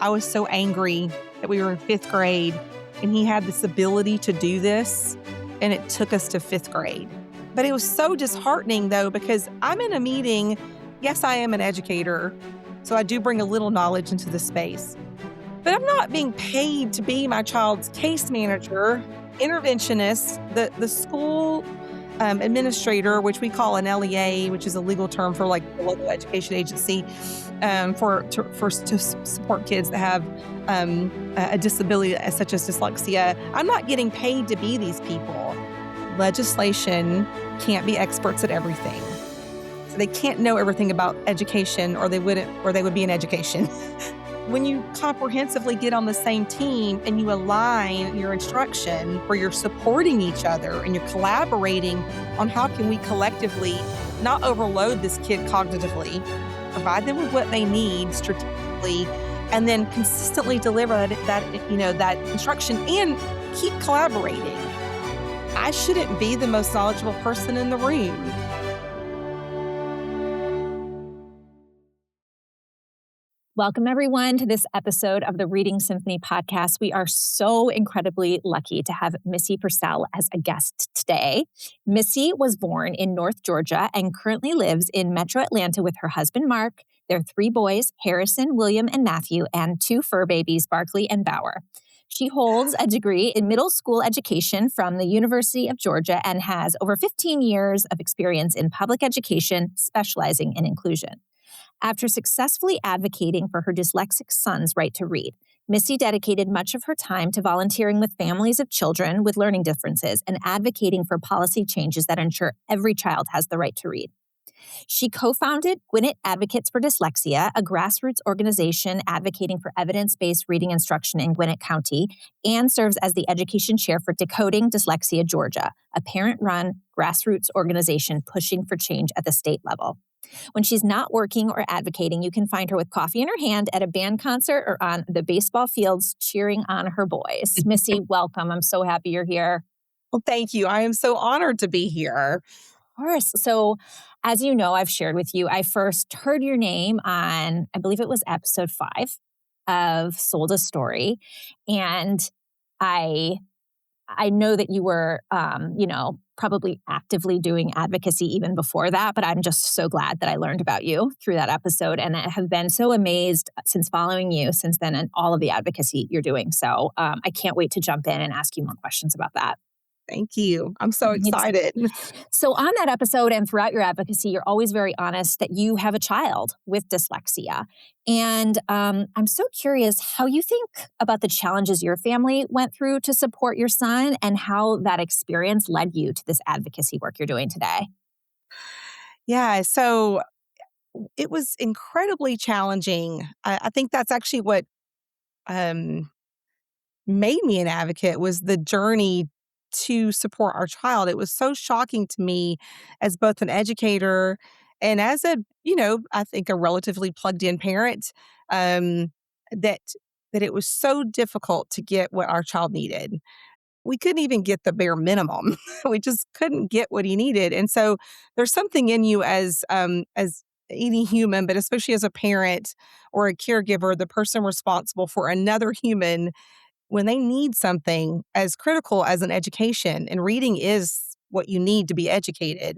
I was so angry that we were in fifth grade and he had this ability to do this, and it took us to fifth grade. But it was so disheartening, though, because I'm in a meeting. Yes, I am an educator, so I do bring a little knowledge into the space. But I'm not being paid to be my child's case manager, interventionist, the school administrator, which we call an LEA, which is a legal term for like the local education agency, to support kids that have a disability such as dyslexia. I'm not getting paid to be these people. Legislation can't be experts at everything. So they can't know everything about education, or they would be in education. When you comprehensively get on the same team and you align your instruction where you're supporting each other and you're collaborating on how can we collectively not overload this kid cognitively, provide them with what they need strategically, and then consistently deliver that instruction and keep collaborating. I shouldn't be the most knowledgeable person in the room. Welcome, everyone, to this episode of the Reading Symphony Podcast. We are so incredibly lucky to have Missy Purcell as a guest today. Missy was born in North Georgia and currently lives in Metro Atlanta with her husband, Mark, their 3 boys, Harrison, William, and Matthew, and 2 fur babies, Barkley and Bauer. She holds a degree in middle school education from the University of Georgia and has over 15 years of experience in public education, specializing in inclusion. After successfully advocating for her dyslexic son's right to read, Missy dedicated much of her time to volunteering with families of children with learning differences and advocating for policy changes that ensure every child has the right to read. She co-founded Gwinnett Advocates for Dyslexia, a grassroots organization advocating for evidence-based reading instruction in Gwinnett County, and serves as the education chair for Decoding Dyslexia Georgia, a parent-run grassroots organization pushing for change at the state level. When she's not working or advocating, you can find her with coffee in her hand at a band concert or on the baseball fields cheering on her boys. Missy, welcome. I'm so happy you're here. Well, thank you. I am so honored to be here. Of course. So, as you know, I've shared with you, I first heard your name on, I believe it was episode 5 of Sold a Story. And I know that you were, probably actively doing advocacy even before that, but I'm just so glad that I learned about you through that episode. And I have been so amazed since following you since then and all of the advocacy you're doing. So I can't wait to jump in and ask you more questions about that. Thank you. I'm so excited. So on that episode and throughout your advocacy, you're always very honest that you have a child with dyslexia. And I'm so curious how you think about the challenges your family went through to support your son and how that experience led you to this advocacy work you're doing today. Yeah, so it was incredibly challenging. I think that's actually what made me an advocate was the journey to support our child. It was so shocking to me as both an educator and as I think a relatively plugged in parent, that it was so difficult to get what our child needed. We couldn't even get the bare minimum. We just couldn't get what he needed. And so there's something in you as any human, but especially as a parent or a caregiver, the person responsible for another human when they need something as critical as an education, and reading is what you need to be educated,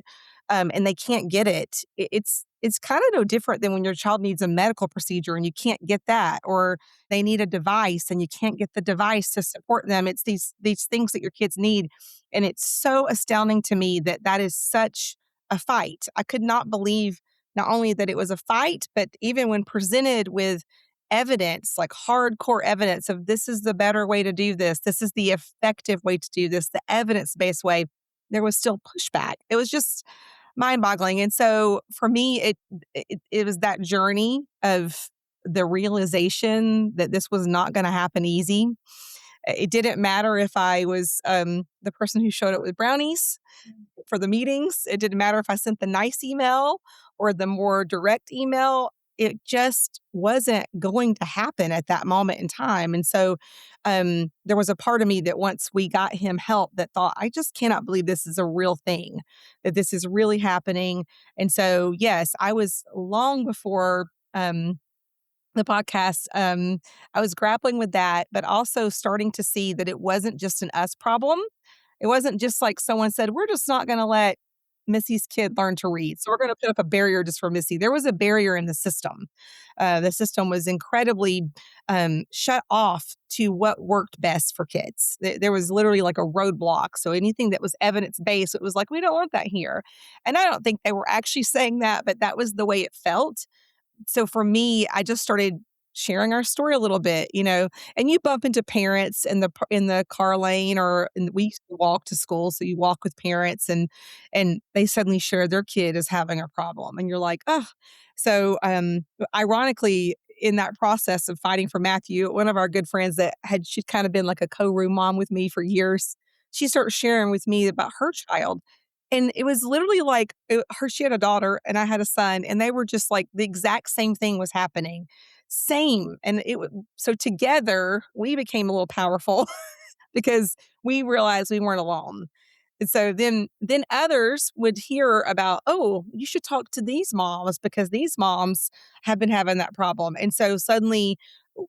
and they can't get it. It's kind of no different than when your child needs a medical procedure and you can't get that, or they need a device and you can't get the device to support them. It's these things that your kids need, and it's so astounding to me that that is such a fight. I could not believe not only that it was a fight, but even when presented with evidence, like hardcore evidence of this is the better way to do this, this is the effective way to do this, the evidence-based way, there was still pushback. It was just mind-boggling. And so for me, it was that journey of the realization that this was not going to happen easy. It didn't matter if I was the person who showed up with brownies for the meetings. It didn't matter if I sent the nice email or the more direct email. It just wasn't going to happen at that moment in time. And so there was a part of me that once we got him help that thought, I just cannot believe this is a real thing, that this is really happening. And so, yes, I was long before the podcast, I was grappling with that, but also starting to see that it wasn't just an us problem. It wasn't just like someone said, "We're just not gonna let Missy's kid learn to read, so we're gonna put up a barrier just for Missy." There was a barrier in the system. The system was incredibly, shut off to what worked best for kids. There was literally like a roadblock, so anything that was evidence-based, it was like, "We don't want that here." And I don't think they were actually saying that, but that was the way it felt. So for me, I just started sharing our story a little bit, and you bump into parents in the car lane, we used to walk to school, so you walk with parents and they suddenly share their kid is having a problem and you're like, "Oh." So ironically, in that process of fighting for Matthew, one of our good friends she'd kind of been like a co-room mom with me for years, she started sharing with me about her child. And it was literally like she had a daughter and I had a son, and they were just like the exact same thing was happening. Same. And so together we became a little powerful because we realized we weren't alone. And so then others would hear about, "Oh, you should talk to these moms because these moms have been having that problem." And so suddenly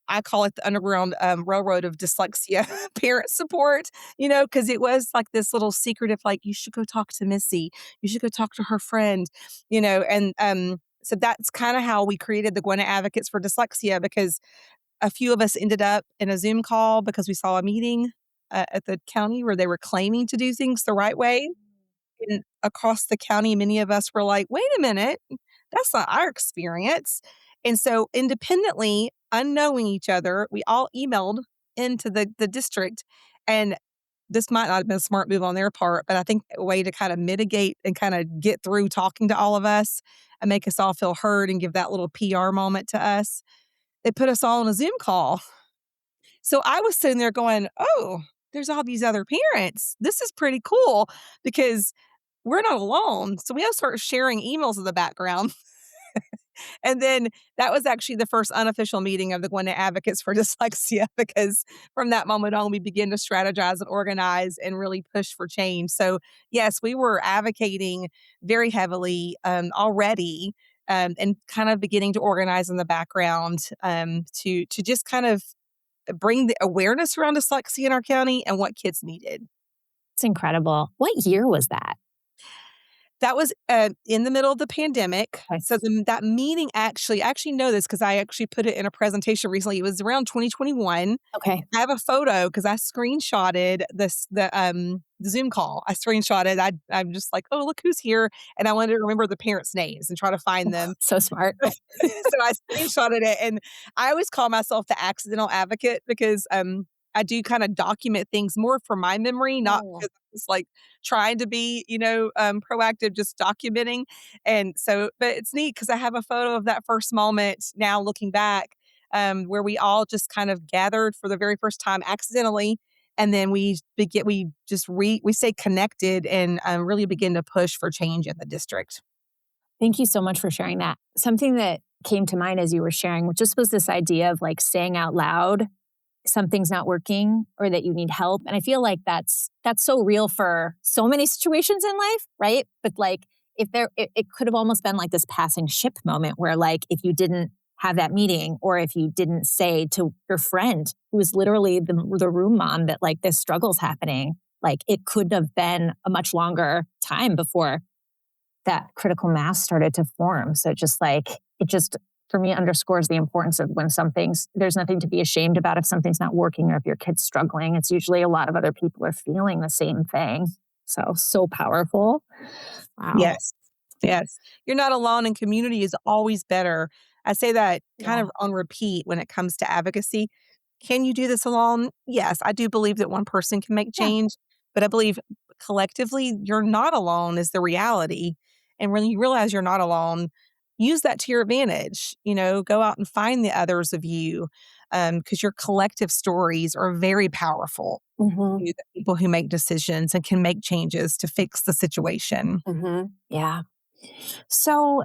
I call it the underground railroad of dyslexia parent support, because it was like this little secretive, like, you should go talk to Missy, you should go talk to her friend, and so that's kind of how we created the Gwinnett Advocates for Dyslexia, because a few of us ended up in a Zoom call because we saw a meeting at the county where they were claiming to do things the right way. And across the county, many of us were like, "Wait a minute, that's not our experience." And so independently, unknowing each other, we all emailed into the district. And this might not have been a smart move on their part, but I think a way to kind of mitigate and kind of get through talking to all of us and make us all feel heard and give that little PR moment to us, they put us all on a Zoom call. So I was sitting there going, "Oh, there's all these other parents. This is pretty cool because we're not alone." So we have to start sharing emails in the background. And then that was actually the first unofficial meeting of the Gwinnett Advocates for Dyslexia, because from that moment on, we began to strategize and organize and really push for change. So, yes, we were advocating very heavily already, and kind of beginning to organize in the background, to just kind of bring the awareness around dyslexia in our county and what kids needed. It's incredible. What year was that? That was, in the middle of the pandemic. Okay. So that meeting I actually know this because I actually put it in a presentation recently. It was around 2021. Okay. I have a photo because I screenshotted the Zoom call. I screenshotted. I'm just like, "Oh, look who's here," and I wanted to remember the parents' names and try to find them. So smart. So I screenshotted it, and I always call myself the accidental advocate because, I do kinda document things more from my memory, not Oh. because I'm just, like, trying to be, proactive, just documenting, and so but it's neat because I have a photo of that first moment now looking back, where we all just kind of gathered for the very first time accidentally, and then we stay connected and, really begin to push for change in the district. Thank you so much for sharing that. Something that came to mind as you were sharing just was this idea of like saying out loud something's not working or that you need help. And I feel like that's so real for so many situations in life, right? But like if it could have almost been like this passing ship moment where like if you didn't have that meeting or if you didn't say to your friend who was literally the room mom that like this struggle's happening, like it could have been a much longer time before that critical mass started to form. So it just for me underscores the importance of when there's nothing to be ashamed about if something's not working or if your kid's struggling. It's usually a lot of other people are feeling the same thing. So powerful. Wow. Yes. Yes. You're not alone, and community is always better. I say that kind Yeah. of on repeat when it comes to advocacy. Can you do this alone? Yes, I do believe that one person can make Yeah. change, but I believe collectively you're not alone is the reality. And when you realize you're not alone, use that to your advantage. Go out and find the others of you, because your collective stories are very powerful. Hmm. The people who make decisions and can make changes to fix the situation. Hmm. Yeah. So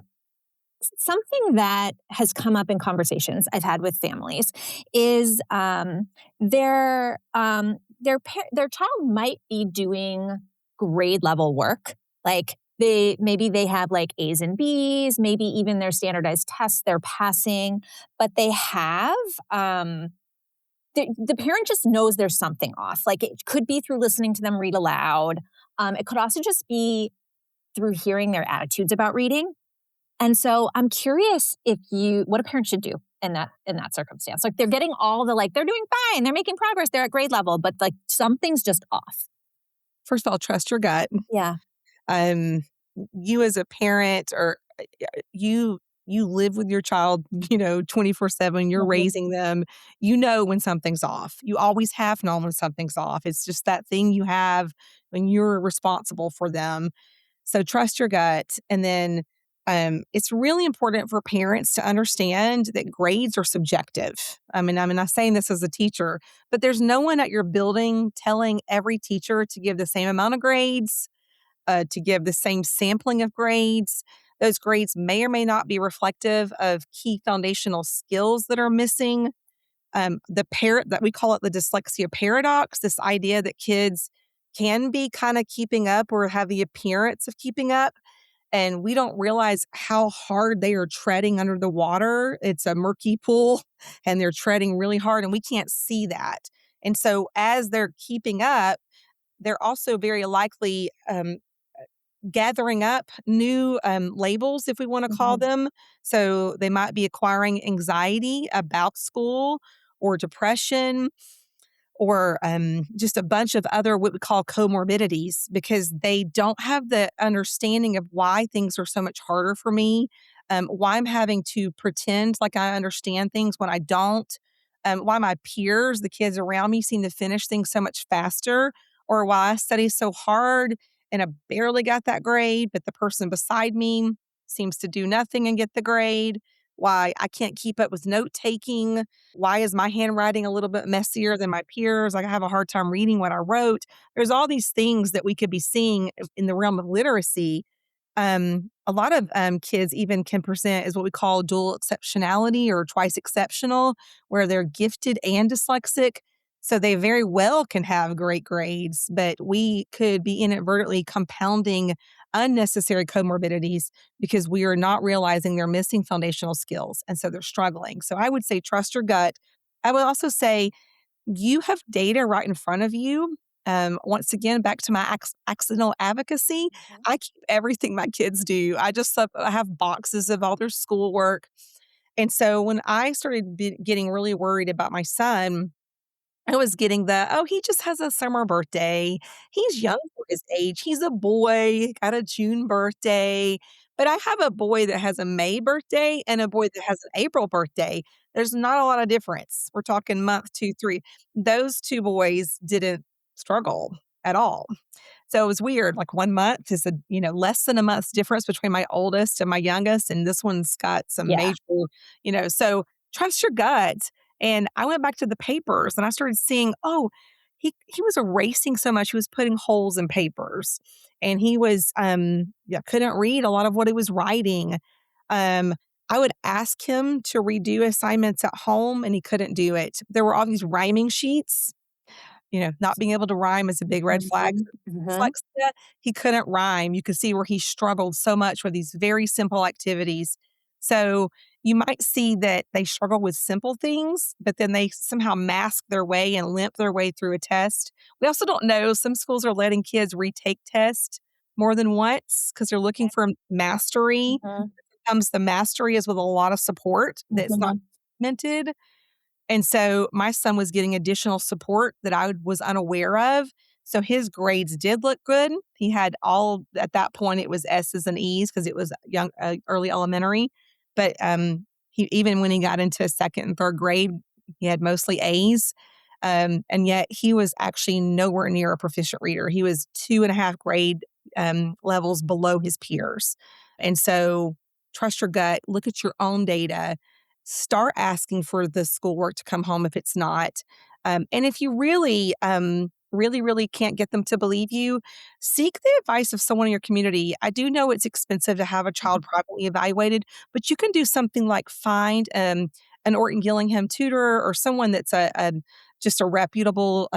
something that has come up in conversations I've had with families is their child might be doing grade level work, like maybe they have like A's and B's, maybe even their standardized tests they're passing, but they have the parent just knows there's something off. Like it could be through listening to them read aloud. It could also just be through hearing their attitudes about reading. And so I'm curious what a parent should do in that circumstance. Like they're getting all the like they're doing fine, they're making progress, they're at grade level, but like something's just off. First of all, trust your gut. Yeah. Um, you as a parent or you you live with your child, 24/7, you're Mhm. raising them. You know when something's off. You always have known when something's off. It's just that thing you have when you're responsible for them. So trust your gut. And then it's really important for parents to understand that grades are subjective. I'm not saying this as a teacher, but there's no one at your building telling every teacher to give the same amount of grades, to give the same sampling of grades. Those grades may or may not be reflective of key foundational skills that are missing. That we call it the dyslexia paradox, this idea that kids can be kind of keeping up or have the appearance of keeping up. And we don't realize how hard they are treading under the water. It's a murky pool and they're treading really hard, and we can't see that. And so, as they're keeping up, they're also very likely gathering up new labels, if we want to call Mhm. them. So they might be acquiring anxiety about school or depression or just a bunch of other what we call comorbidities because they don't have the understanding of why things are so much harder for me, why I'm having to pretend like I understand things when I don't, why my peers, the kids around me, seem to finish things so much faster, or why I study so hard and I barely got that grade, but the person beside me seems to do nothing and get the grade. Why I can't keep up with note taking. Why is my handwriting a little bit messier than my peers? Like I have a hard time reading what I wrote. There's all these things that we could be seeing in the realm of literacy. A lot of kids even can present as what we call dual exceptionality or twice exceptional, where they're gifted and dyslexic. So they very well can have great grades, but we could be inadvertently compounding unnecessary comorbidities because we are not realizing they're missing foundational skills. And so they're struggling. So I would say trust your gut. I would also say you have data right in front of you. Once again, back to my accidental advocacy, Mhm. I keep everything my kids do. I have boxes of all their schoolwork. And so when I started getting really worried about my son, I was getting oh, he just has a summer birthday. He's young for his age. He's a boy, got a June birthday. But I have a boy that has a May birthday and a boy that has an April birthday. There's not a lot of difference. We're talking month 2, 3. Those 2 boys didn't struggle at all. So it was weird, like 1 month is less than a month's difference between my oldest and my youngest, and this one's got some Yeah. major, so trust your gut. And I went back to the papers and I started seeing, oh, he was erasing so much, he was putting holes in papers. And he was, yeah, couldn't read a lot of what he was writing. Um, I would ask him to redo assignments at home and he couldn't do it. There were all these rhyming sheets. Not being able to rhyme is a big red flag. Mhm. Mhm. Dyslexia, he couldn't rhyme. You could see where he struggled so much with these very simple activities. So you might see that they struggle with simple things, but then they somehow mask their way and limp their way through a test. We also don't know. Some schools are letting kids retake tests more than once because they're looking for mastery. Mhm. Comes the mastery is with a lot of support that's not Mhm. documented. And so my son was getting additional support that I was unaware of. So his grades did look good. He had all at that point it was S's and E's because it was early elementary. But he even when he got into second and third grade, he had mostly A's. And yet he was actually nowhere near a proficient reader. He was 2.5 grade levels below his peers. And so trust your gut, look at your own data, start asking for the schoolwork to come home if it's not. And if you really, really can't get them to believe you, seek the advice of someone in your community. I do know it's expensive to have a child privately evaluated, but you can do something like find an Orton Gillingham tutor or someone that's just a reputable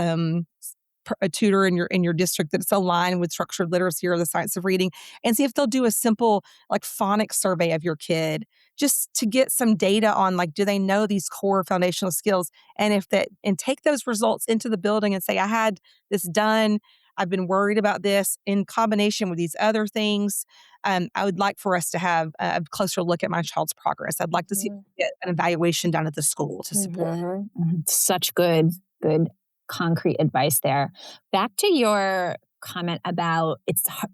a tutor in your district that's aligned with structured literacy or the science of reading, and see if they'll do a simple like phonics survey of your kid just to get some data on like do they know these core foundational skills, and if that and take those results into the building and say I had this done. I've been worried about this in combination with these other things. I would like for us to have a closer look at my child's progress. I'd like to see get an evaluation done at the school to support. Such good concrete advice there. Back to your comment about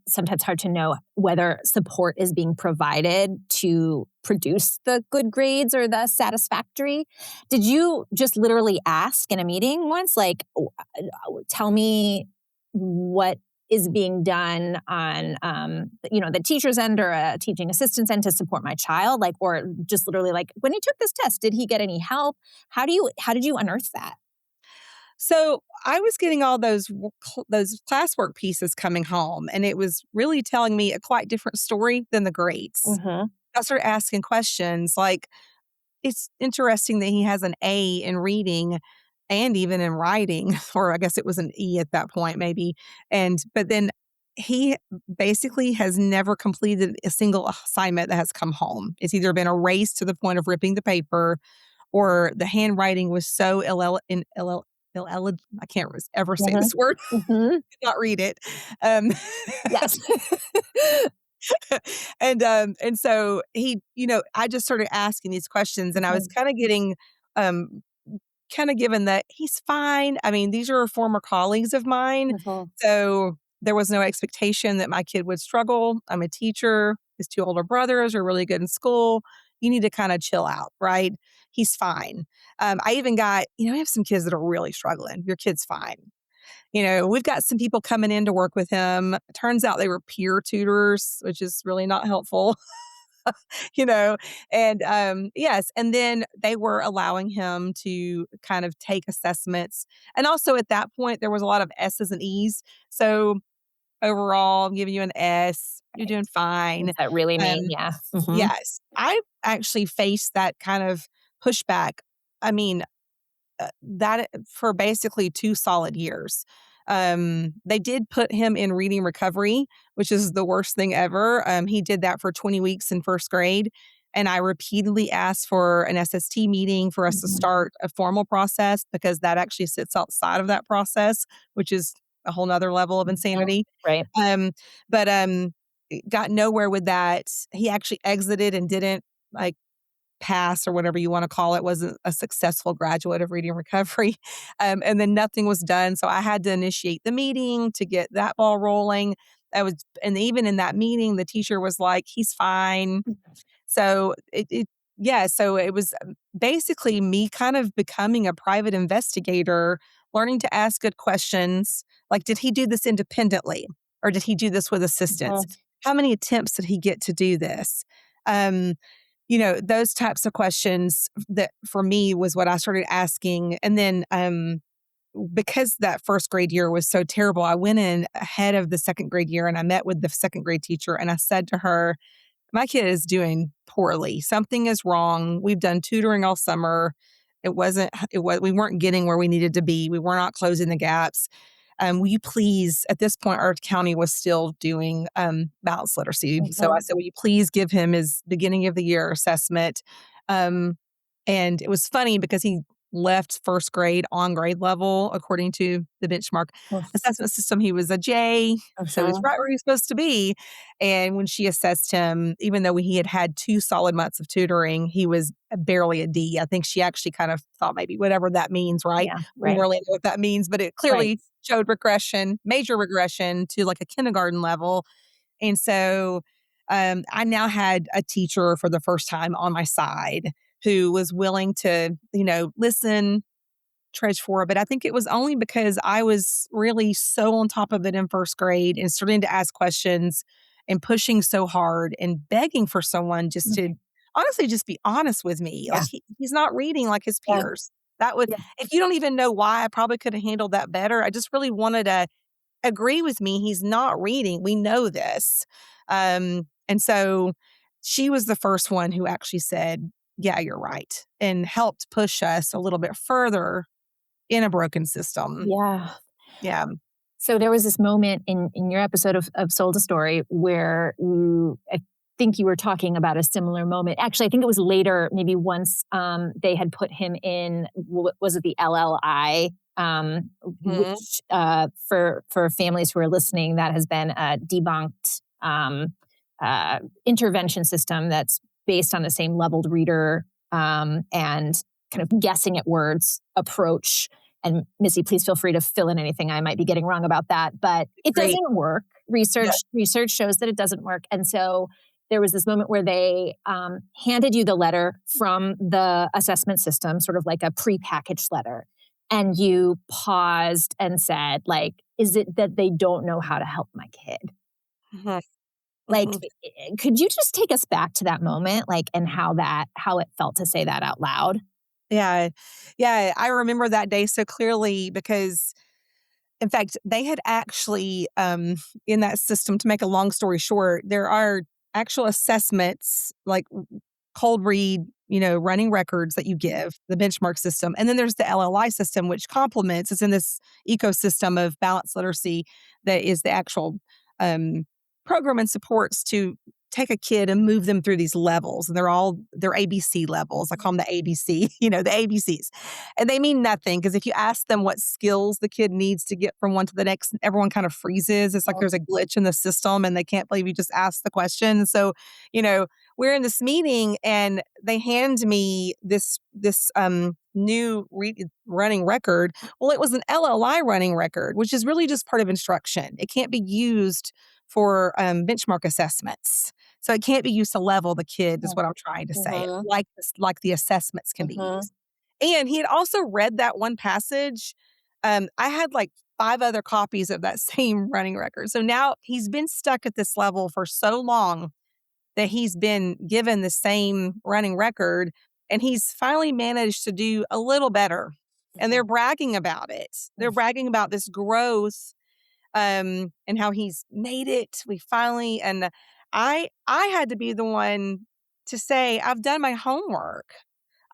sometimes hard to know whether support is being provided to produce the good grades or the satisfactory. Did you just literally ask in a meeting once, like, tell me what is being done on, the teacher's end or a teaching assistant's end to support my child? Like, or just literally like, when he took this test, did he get any help? How did you unearth that? So I was getting all those classwork pieces coming home, and it was really telling me a quite different story than the grades. Mm-hmm. I started asking questions like, it's interesting that he has an A in reading and even in writing, or I guess it was an E at that point, maybe. But then he basically has never completed a single assignment that has come home. It's either been erased to the point of ripping the paper, or the handwriting was so I can't ever say Mm-hmm. this word, Mm-hmm. not read it. Um, Yes. and so I just started asking these questions, and I was kind of getting, um, kind of given that he's fine. I mean, these are former colleagues of mine, Mhm. so there was no expectation that my kid would struggle. I'm a teacher. His two older brothers are really good in school. You need to kind of chill out, right? He's fine. I even got, we have some kids that are really struggling. Your kid's fine. We've got some people coming in to work with him. Turns out they were peer tutors, which is really not helpful. you know, and yes, and then they were allowing him to kind of take assessments. And also at that point, there was a lot of S's and E's. So overall, I'm giving you an S. You're Right. doing fine. What's that really mean? Um, Yeah. Mhm. yes, I actually faced that kind of pushback. I mean, that for basically 2 solid years. They did put him in reading recovery, which is the worst thing ever. He did that for 20 weeks in 1st grade, and I repeatedly asked for an SST meeting for us to Mhm. start a formal process because that actually sits outside of that process, which is a whole nother level of Mhm. insanity. Right. But got nowhere with that. He actually exited and didn't, like, pass or whatever you wanna call it, wasn't a successful graduate of reading recovery, and then nothing was done, so I had to initiate the meeting to get that ball rolling. And even in that meeting, the teacher was like, "He's fine." So so it was, basically me kind of becoming a private investigator, learning to ask good questions, like, "Did he do this independently, or did he do this with assistance? Mhm. How many attempts did he get to do this?" Um, those types of questions that for me was what I started asking. And then, because that 1st grade year was so terrible, I went in ahead of the 2nd grade year and I met with the 2nd grade teacher and I said to her, my kid is doing poorly. Something is wrong. We've done tutoring all summer. We weren't getting where we needed to be. We were not closing the gaps. Will you please, at this point, our county was still doing balanced literacy. So I Mhm. said, will you please give him his beginning of the year assessment? Um, and it was funny because he left 1st grade on grade level, according to the benchmark assessment system. He was a J, so he's Mhm. right where he's supposed to be. And when she assessed him, even though he had had 2 solid months of tutoring, he was barely a D. I think she actually kind of thought maybe whatever that means, right? Yeah. We don't Right. really know what that means, but it Right. clearly showed regression, major regression to like a kindergarten level. And so I now had a teacher for the first time on my side who was willing to, listen, trudge for. But I think it was only because I was really so on top of it in 1st grade and starting to ask questions and pushing so hard and begging for someone just to Mhm. honestly just be honest with me. Yeah. Like he's not reading like his Yeah. peers. That would, Yeah. if you don't even know why, I probably could have handled that better. I just really wanted to agree with me. He's not reading. We know this. And so she was the first one who actually said, yeah, you're right, and helped push us a little bit further in a broken system. Yeah. Yeah. So there was this moment in your episode of Sold a Story where I think you were talking about a similar moment. Actually, I think it was later, maybe once they had put him in, was it the LLI? Mhm. Which for families who are listening, that has been a debunked intervention system that's based on the same leveled reader and kind of guessing at words approach. And Missy, please feel free to fill in anything I might be getting wrong about that. But it Great. doesn't work. Yeah. Research shows that it doesn't work. And so there was this moment where they handed you the letter from the assessment system, sort of like a prepackaged letter. And you paused and said, like, is it that they don't know how to help my kid? Mhm. Like, Mhm. could you just take us back to that moment, like, and how it felt to say that out loud? Yeah. Yeah, I remember that day so clearly because, in fact, they had actually, in that system, to make a long story short, there are actual assessments, like cold read, running records that you give, the benchmark system. And then there's the LLI system, which complements, it's in this ecosystem of balanced literacy that is the actual um, program and supports to take a kid and move them through these levels. And they're ABC levels. I call them the ABC, the ABCs. And they mean nothing because if you ask them what skills the kid needs to get from one to the next, everyone kind of freezes. It's like there's a glitch in the system and they can't believe you just asked the question. So, you know, we're in this meeting and they hand me this new running record. Well, it was an LLI running record, which is really just part of instruction. It can't be used for benchmark assessments. So it can't be used to level the kid, is what I'm trying to say. Mhm. Like the assessments can be Mhm. used. And he had also read that one passage. I had like 5 other copies of that same running record. So now he's been stuck at this level for so long that he's been given the same running record, and he's finally managed to do a little better. And they're bragging about it. They're bragging about this growth, and how he's made it. We finally and I had to be the one to say, "I've done my homework."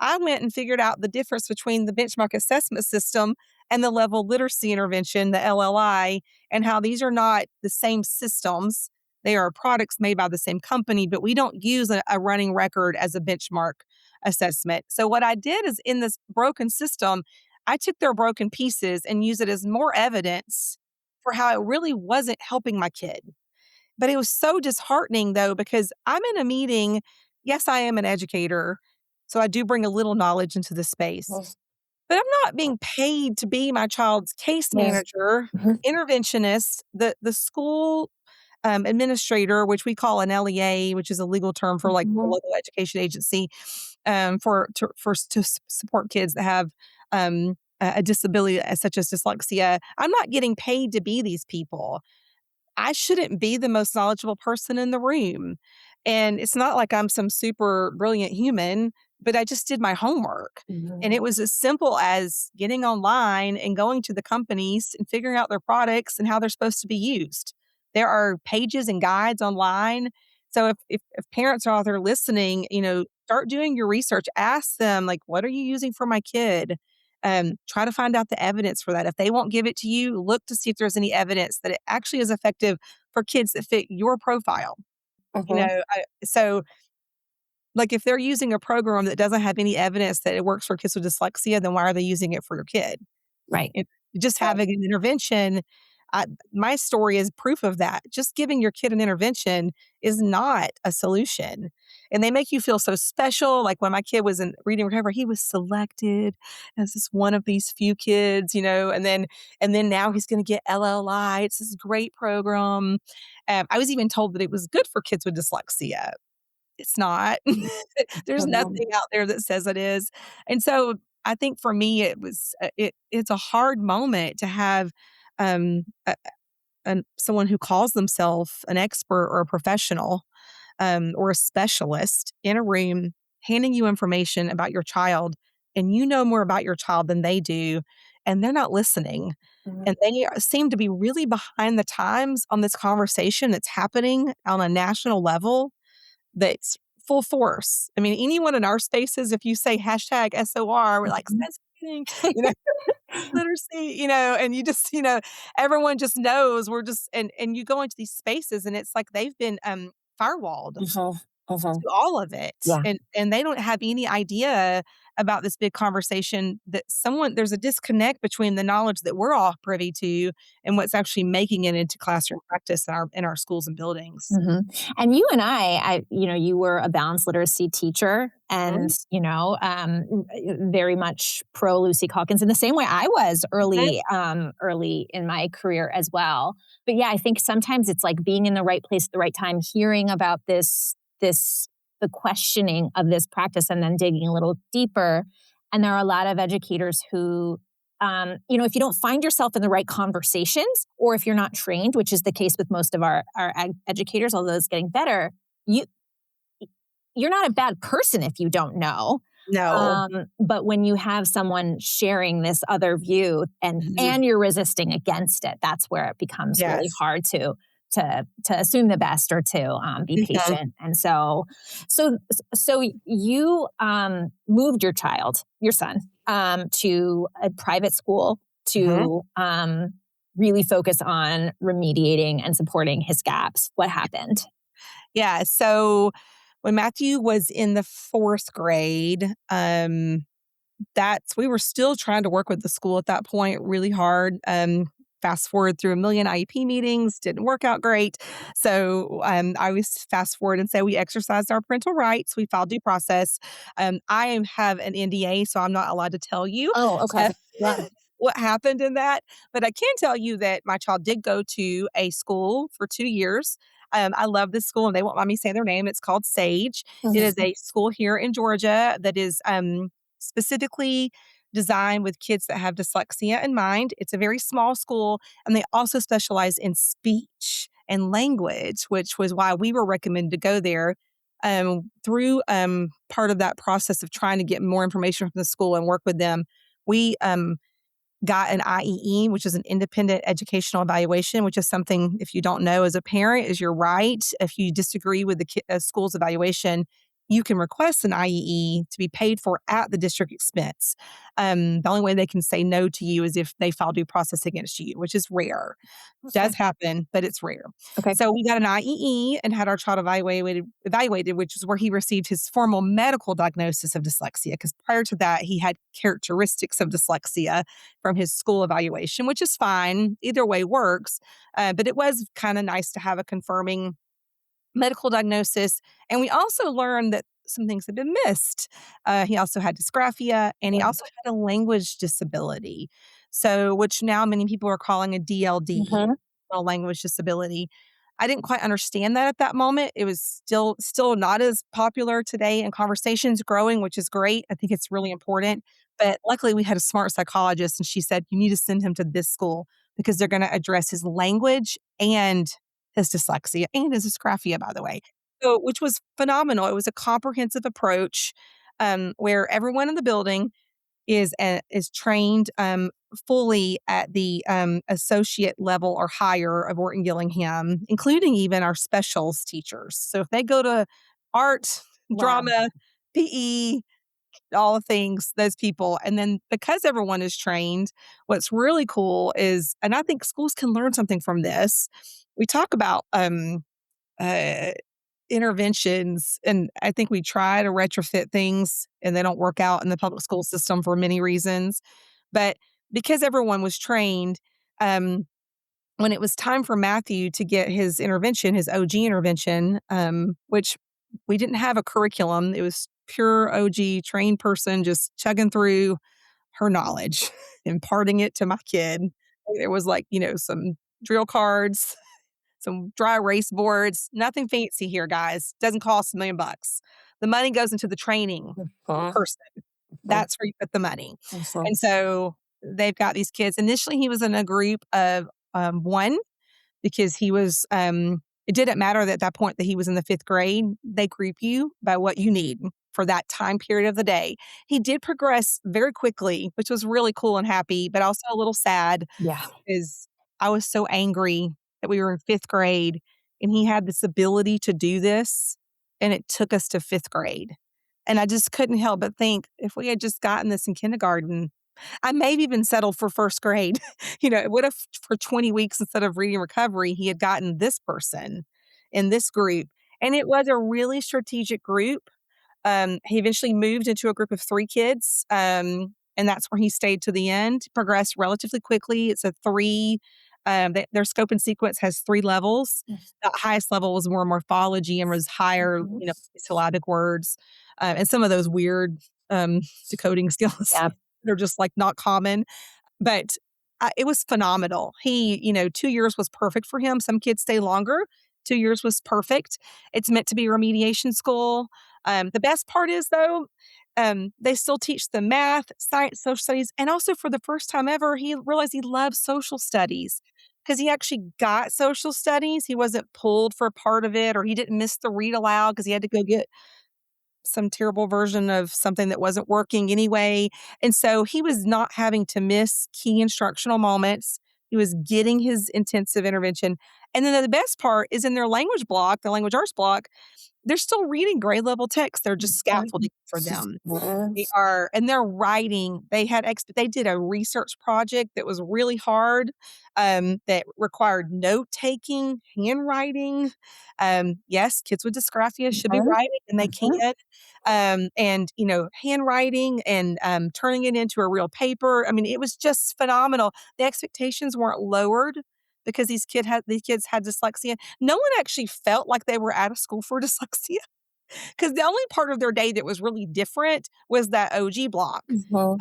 I went and figured out the difference between the benchmark assessment system and the level literacy intervention, the LLI, and how these are not the same systems. They are products made by the same company, but we don't use a running record as a benchmark assessment. So, what I did is in this broken system, I took their broken pieces and used it as more evidence for how it really wasn't helping my kid. But it was so disheartening though, because I'm in a meeting. Yes, I am an educator. So I do bring a little knowledge into the space, but I'm not being paid to be my child's case Yes. manager, Mhm. interventionist, the school administrator, which we call an LEA, which is a legal term for like a Mhm. local education agency, to support kids that have a disability such as dyslexia. I'm not getting paid to be these people. I shouldn't be the most knowledgeable person in the room. And it's not like I'm some super brilliant human, but I just did my homework. And Mhm. it was as simple as getting online and going to the companies and figuring out their products and how they're supposed to be used. There are pages and guides online. So if parents are out there listening, start doing your research. Ask them, like, what are you using for my kid? Try to find out the evidence for that. If they won't give it to you, look to see if there's any evidence that it actually is effective for kids that fit your profile. Mhm. So like if they're using a program that doesn't have any evidence that it works for kids with dyslexia, then why are they using it for your kid? Right. It, just Right. having an intervention, my story is proof of that. Just giving your kid an intervention is not a solution. And they make you feel so special. Like when my kid was in reading recovery, he was selected as this one of these few kids, and then now he's going to get LLI. It's this great program. I was even told that it was good for kids with dyslexia. It's not. There's Mhm. nothing out there that says it is. And so I think for me, it was it's a hard moment to have um, a, someone who calls themselves an expert or a professional or a specialist in a room handing you information about your child, and you know more about your child than they do, and they're not listening. Mhm. And they seem to be really behind the times on this conversation that's happening on a national level that's full force. I mean, anyone in our spaces, if you say hashtag SOR, we're like, Mhm. reading, you know, literacy, and you just, everyone just knows we're just and you go into these spaces and it's like they've been firewalled Mhm, mhm. to all of it. Yeah. And they don't have any idea about this big conversation that there's a disconnect between the knowledge that we're all privy to and what's actually making it into classroom practice in our schools and buildings. Mhm. And you and you were a balanced literacy teacher and, Mhm, very much pro Lucy Calkins in the same way I was mhm. early in my career as well. But yeah, I think sometimes it's like being in the right place at the right time, hearing about the questioning of this practice and then digging a little deeper. And there are a lot of educators who if you don't find yourself in the right conversations, or if you're not trained, which is the case with most of our educators, although it's getting better, you you're not a bad person if you don't know. No. But when you have someone sharing this other view and Mhm. and you're resisting against it, that's where it becomes really Yes. hard to assume the best or to be Mhm. patient. And so you moved your son, to a private school Mhm. to really focus on remediating and supporting his gaps. What happened? Yeah, so when Matthew was in the 4th grade, that's we were still trying to work with the school at that point really hard. Fast forward through a million IEP meetings, didn't work out great. So I always fast forward and say we exercised our parental rights. We filed due process. Have an NDA, so I'm not allowed to tell you Oh, okay. uh, Yeah. what happened in that. But I can tell you that my child did go to a school for 2 years. I love this school, and they won't let me say their name. It's called Sage. It is Mhm. a school here in Georgia that is specifically designed with kids that have dyslexia in mind. It's a very small school, and they also specialize in speech and language, which was why we were recommended to go there. Through part of that process of trying to get more information from the school and work with them, we got an IEE, which is an independent educational evaluation, which is something, if you don't know as a parent, is your right. If you disagree with the school's evaluation, you can request an IEE to be paid for at the district expense. The only way they can say no to you is if they file due process against you, which is rare. Okay. Does happen, but it's rare. Okay. So we got an IEE and had our child evaluated, which is where he received his formal medical diagnosis of dyslexia. Because prior to that, he had characteristics of dyslexia from his school evaluation, which is fine. Either way works. But it was kind of nice to have a confirming medical diagnosis. And we also learned that some things had been missed. He also had dysgraphia and he also had a language disability. So, which now many people are calling a DLD, Mhm. a language disability. I didn't quite understand that at that moment. It was still not as popular today in conversations growing, which is great. I think it's really important. But luckily we had a smart psychologist and she said, you need to send him to this school because they're going to address his language and his dyslexia and his dysgraphia, by the way. So, which was phenomenal. It was a comprehensive approach where everyone in the building is trained fully at the associate level or higher of Orton Gillingham, including even our specials teachers. So if they go to art, Wow. drama, PE, all the things, those people. And then because everyone is trained, what's really cool is, and I think schools can learn something from this. We talk about uh, interventions, and I think we try to retrofit things and they don't work out in the public school system for many reasons. But because everyone was trained, um, when it was time for Matthew to get his intervention, his OG intervention, which we didn't have a curriculum, it was pure OG trained person just chugging through her knowledge, imparting it to my kid. There was like, some drill cards, some dry erase boards, nothing fancy here, guys. Doesn't cost $1,000,000. The money goes into the training of the Mhm. person. Mhm. That's where you put the money. Mhm. And so they've got these kids. Initially, he was in a group of 1 because it didn't matter at that point that he was in the 5th grade. They group you by what you need for that time period of the day. He did progress very quickly, which was really cool and happy, but also a little sad Yeah. is I was so angry that we were in 5th grade and he had this ability to do this, and it took us to 5th grade. And I just couldn't help but think, if we had just gotten this in kindergarten, I may have even settled for first grade. What if for 20 weeks instead of reading recovery, he had gotten this person in this group? And it was a really strategic group. He eventually moved into a group of 3 kids, and that's where he stayed to the end, progressed relatively quickly. It's a 3 their scope and sequence has 3 levels. The highest level was more morphology and was higher, Mhm. syllabic words, and some of those weird, decoding skills. Yep. They're just, like, not common. But, it was phenomenal. 2 years was perfect for him. Some kids stay longer. 2 years was perfect. It's meant to be remediation school. The best part is, though, they still teach the math, science, social studies, and also for the first time ever, he realized he loves social studies because he actually got social studies. He wasn't pulled for a part of it, or he didn't miss the read aloud because he had to go get some terrible version of something that wasn't working anyway. And so he was not having to miss key instructional moments. He was getting his intensive intervention. And then the best part is in their language block, the language arts block, they're still reading grade level text. They're just scaffolding for them. They are, and they're writing. They did a research project that was really hard, that required note taking, handwriting. Yes, kids with dysgraphia should be writing, and they can. And handwriting and turning it into a real paper. I mean, it was just phenomenal. The expectations weren't lowered because these kids had dyslexia. No one actually felt like they were out of school for dyslexia. Because the only part of their day that was really different was that OG block. Mhm.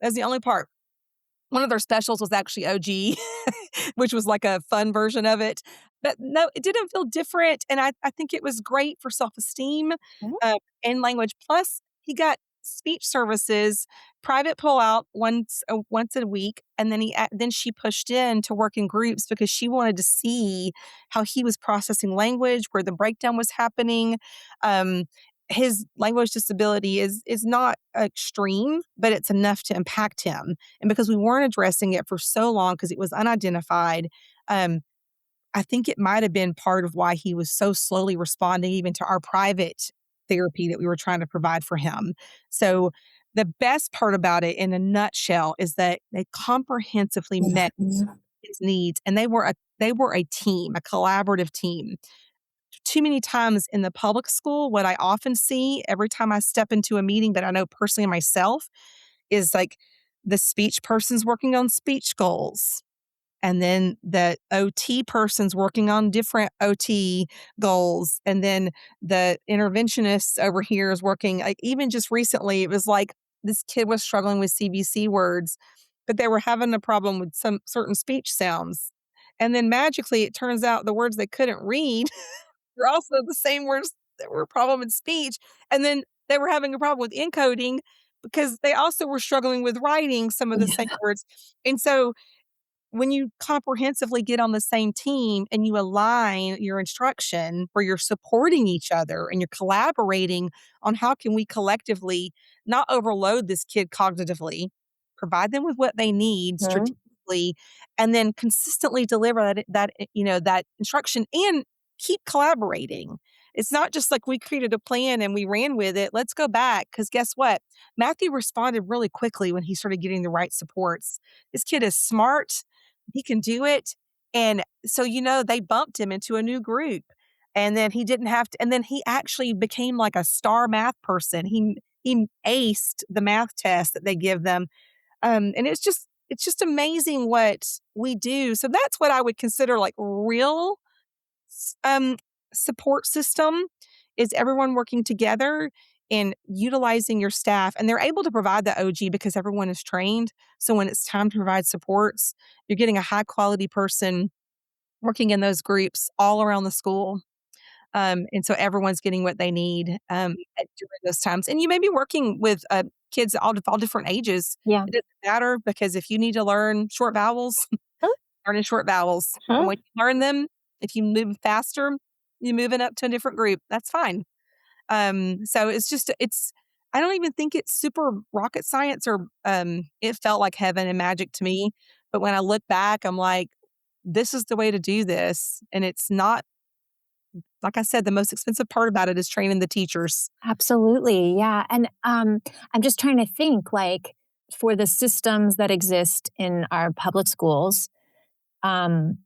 That's the only part. One of their specials was actually OG, which was like a fun version of it. But no, it didn't feel different, and I think it was great for self-esteem, Mhm. and language. Plus, he got speech services, private pullout once a week, and then she pushed in to work in groups because she wanted to see how he was processing language, where the breakdown was happening. Um, his language disability is not extreme, but it's enough to impact him. And because we weren't addressing it for so long because it was unidentified, um, I think it might have been part of why he was so slowly responding even to our private therapy that we were trying to provide for him. So the best part about it in a nutshell is that they comprehensively met his needs, and they were a team, a collaborative team. Too many times in the public school, what I often see every time I step into a meeting that I know personally myself is like the speech person's working on speech goals. And then the OT person's working on different OT goals. And then the interventionist over here is working, like, even just recently, it was like this kid was struggling with CBC words, but they were having a problem with some certain speech sounds. And then magically, it turns out the words they couldn't read were also the same words that were a problem in speech. And then they were having a problem with encoding because they also were struggling with writing some of the same words. And so when you comprehensively get on the same team and you align your instruction where you're supporting each other and you're collaborating on how can we collectively not overload this kid cognitively, provide them with what they need Mhm. strategically, and then consistently deliver that instruction and keep collaborating. It's not just like we created a plan and we ran with it. Let's go back because guess what? Matthew responded really quickly when he started getting the right supports. This kid is smart, he can do it. And so, they bumped him into a new group. And then he didn't have to, and then he actually became like a star math person. He aced the math test that they give them. And it's just amazing what we do. So that's what I would consider like real s- um support system is everyone working together and utilizing your staff, and they're able to provide the OG because everyone is trained. So when it's time to provide supports, you're getting a high quality person working in those groups all around the school. And so everyone's getting what they need during those times. And you may be working with kids all different ages. Yeah. It doesn't matter because if you need to learn short vowels, Huh? learning short vowels. And Huh? when you learn them, if you move faster, you're moving up to a different group. That's fine. So I don't even think it's super rocket science or it felt like heaven and magic to me. But when I look back, I'm like, this is the way to do this. And it's not, like I said, the most expensive part about it is training the teachers. Absolutely. Yeah. And I'm just trying to think like, for the systems that exist in our public schools, um,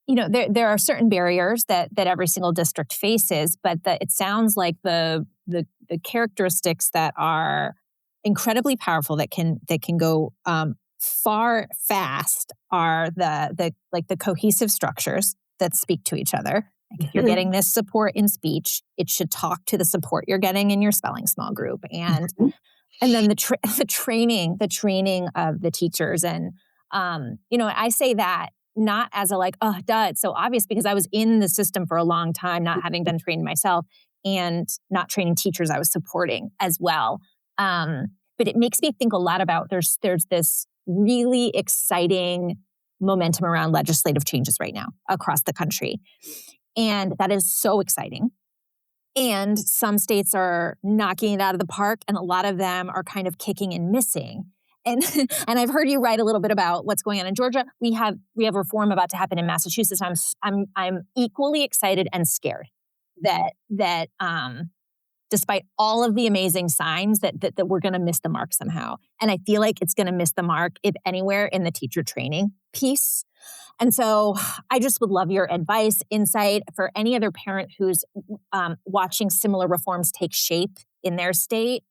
there are certain barriers that every single district faces, but it sounds like the characteristics that are incredibly powerful that can go far fast are the cohesive structures that speak to each other. Like if you're getting this support in speech, it should talk to the support you're getting in your spelling small group, and then the training of the teachers. And I say that not as a like, oh, duh, it's so obvious, because I was in the system for a long time, not having done training myself and not training teachers I was supporting as well. But it makes me think a lot about there's this really exciting momentum around legislative changes right now across the country. And that is so exciting. And some states are knocking it out of the park, and a lot of them are kind of kicking and missing. And and I've heard you write a little bit about what's going on in Georgia. We have reform about to happen in Massachusetts. I'm equally excited and scared that despite all of the amazing signs that we're going to miss the mark somehow. And I feel like it's going to miss the mark, if anywhere, in the teacher training piece. And so I just would love your advice, insight for any other parent who's watching similar reforms take shape in their state.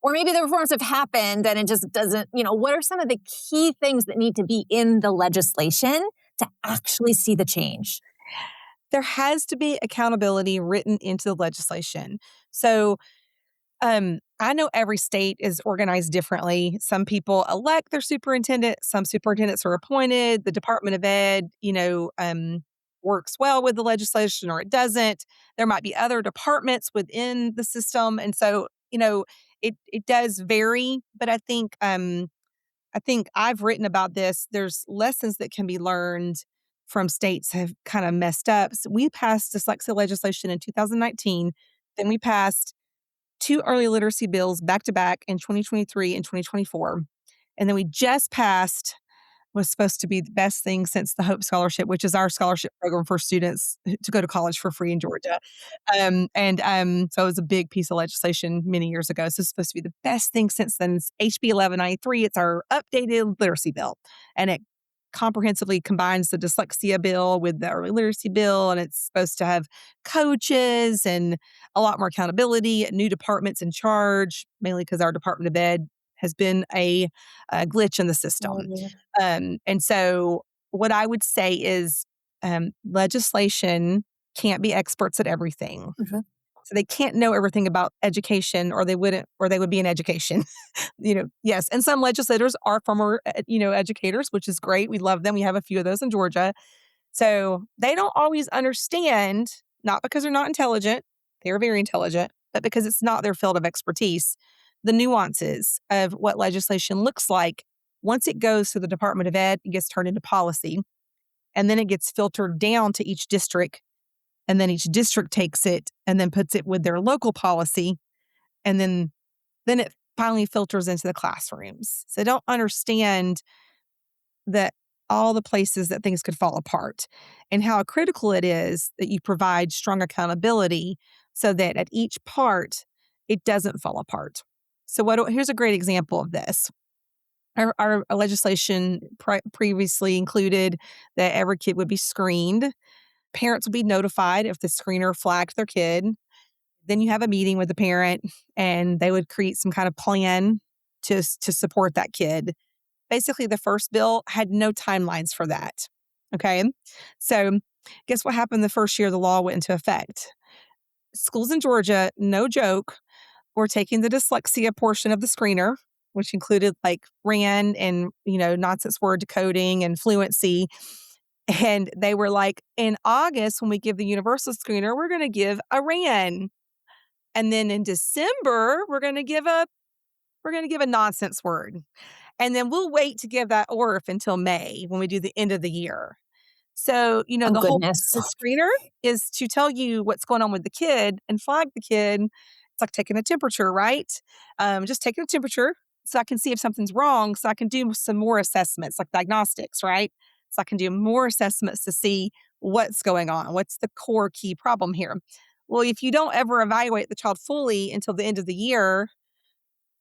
Or maybe the reforms have happened and it just doesn't, what are some of the key things that need to be in the legislation to actually see the change? There has to be accountability written into the legislation. So I know every state is organized differently. Some people elect their superintendent. Some superintendents are appointed. The Department of Ed, works well with the legislation or it doesn't. There might be other departments within the system. And so, it does vary. But I think I've written about this. There's lessons that can be learned from states have kind of messed up. So we passed dyslexia legislation in 2019. Then we passed two early literacy bills back to back in 2023 and 2024. And then we just passed was supposed to be the best thing since the Hope Scholarship, which is our scholarship program for students to go to college for free in Georgia. So it was a big piece of legislation many years ago. So it's supposed to be the best thing since then. It's HB 1193. It's our updated literacy bill. And it comprehensively combines the dyslexia bill with the early literacy bill. And it's supposed to have coaches and a lot more accountability, new departments in charge, mainly because our Department of Ed has been a glitch in the system. And so what I would say is legislation can't be experts at everything. Mhm. So they can't know everything about education or they would be in education. Yes. And some legislators are former, educators, which is great. We love them. We have a few of those in Georgia. So they don't always understand, not because they're not intelligent, they're very intelligent, but because it's not their field of expertise, the nuances of what legislation looks like. Once it goes to the Department of Ed, it gets turned into policy, and then it gets filtered down to each district, and then each district takes it and then puts it with their local policy, and then it finally filters into the classrooms. So they don't understand that all the places that things could fall apart and how critical it is that you provide strong accountability so that at each part, it doesn't fall apart. So here's a great example of this. Our legislation previously included that every kid would be screened. Parents would be notified if the screener flagged their kid. Then you have a meeting with the parent and they would create some kind of plan to support that kid. Basically, the first bill had no timelines for that. Okay. So guess what happened the first year the law went into effect? Schools in Georgia, no joke, were taking the dyslexia portion of the screener, which included like RAN and, nonsense word decoding and fluency. And they were like, in August, when we give the universal screener, we're going to give a RAN. And then in December, we're going to give a nonsense word. And then we'll wait to give that ORF until May when we do the end of the year. So, Oh, the whole goodness. the screener is to tell you what's going on with the kid and flag the kid. It's like taking a temperature, right? Just taking a temperature so I can see if something's wrong, so I can do some more assessments like diagnostics, right? So I can do more assessments to see what's going on. What's the core key problem here? Well, if you don't ever evaluate the child fully until the end of the year,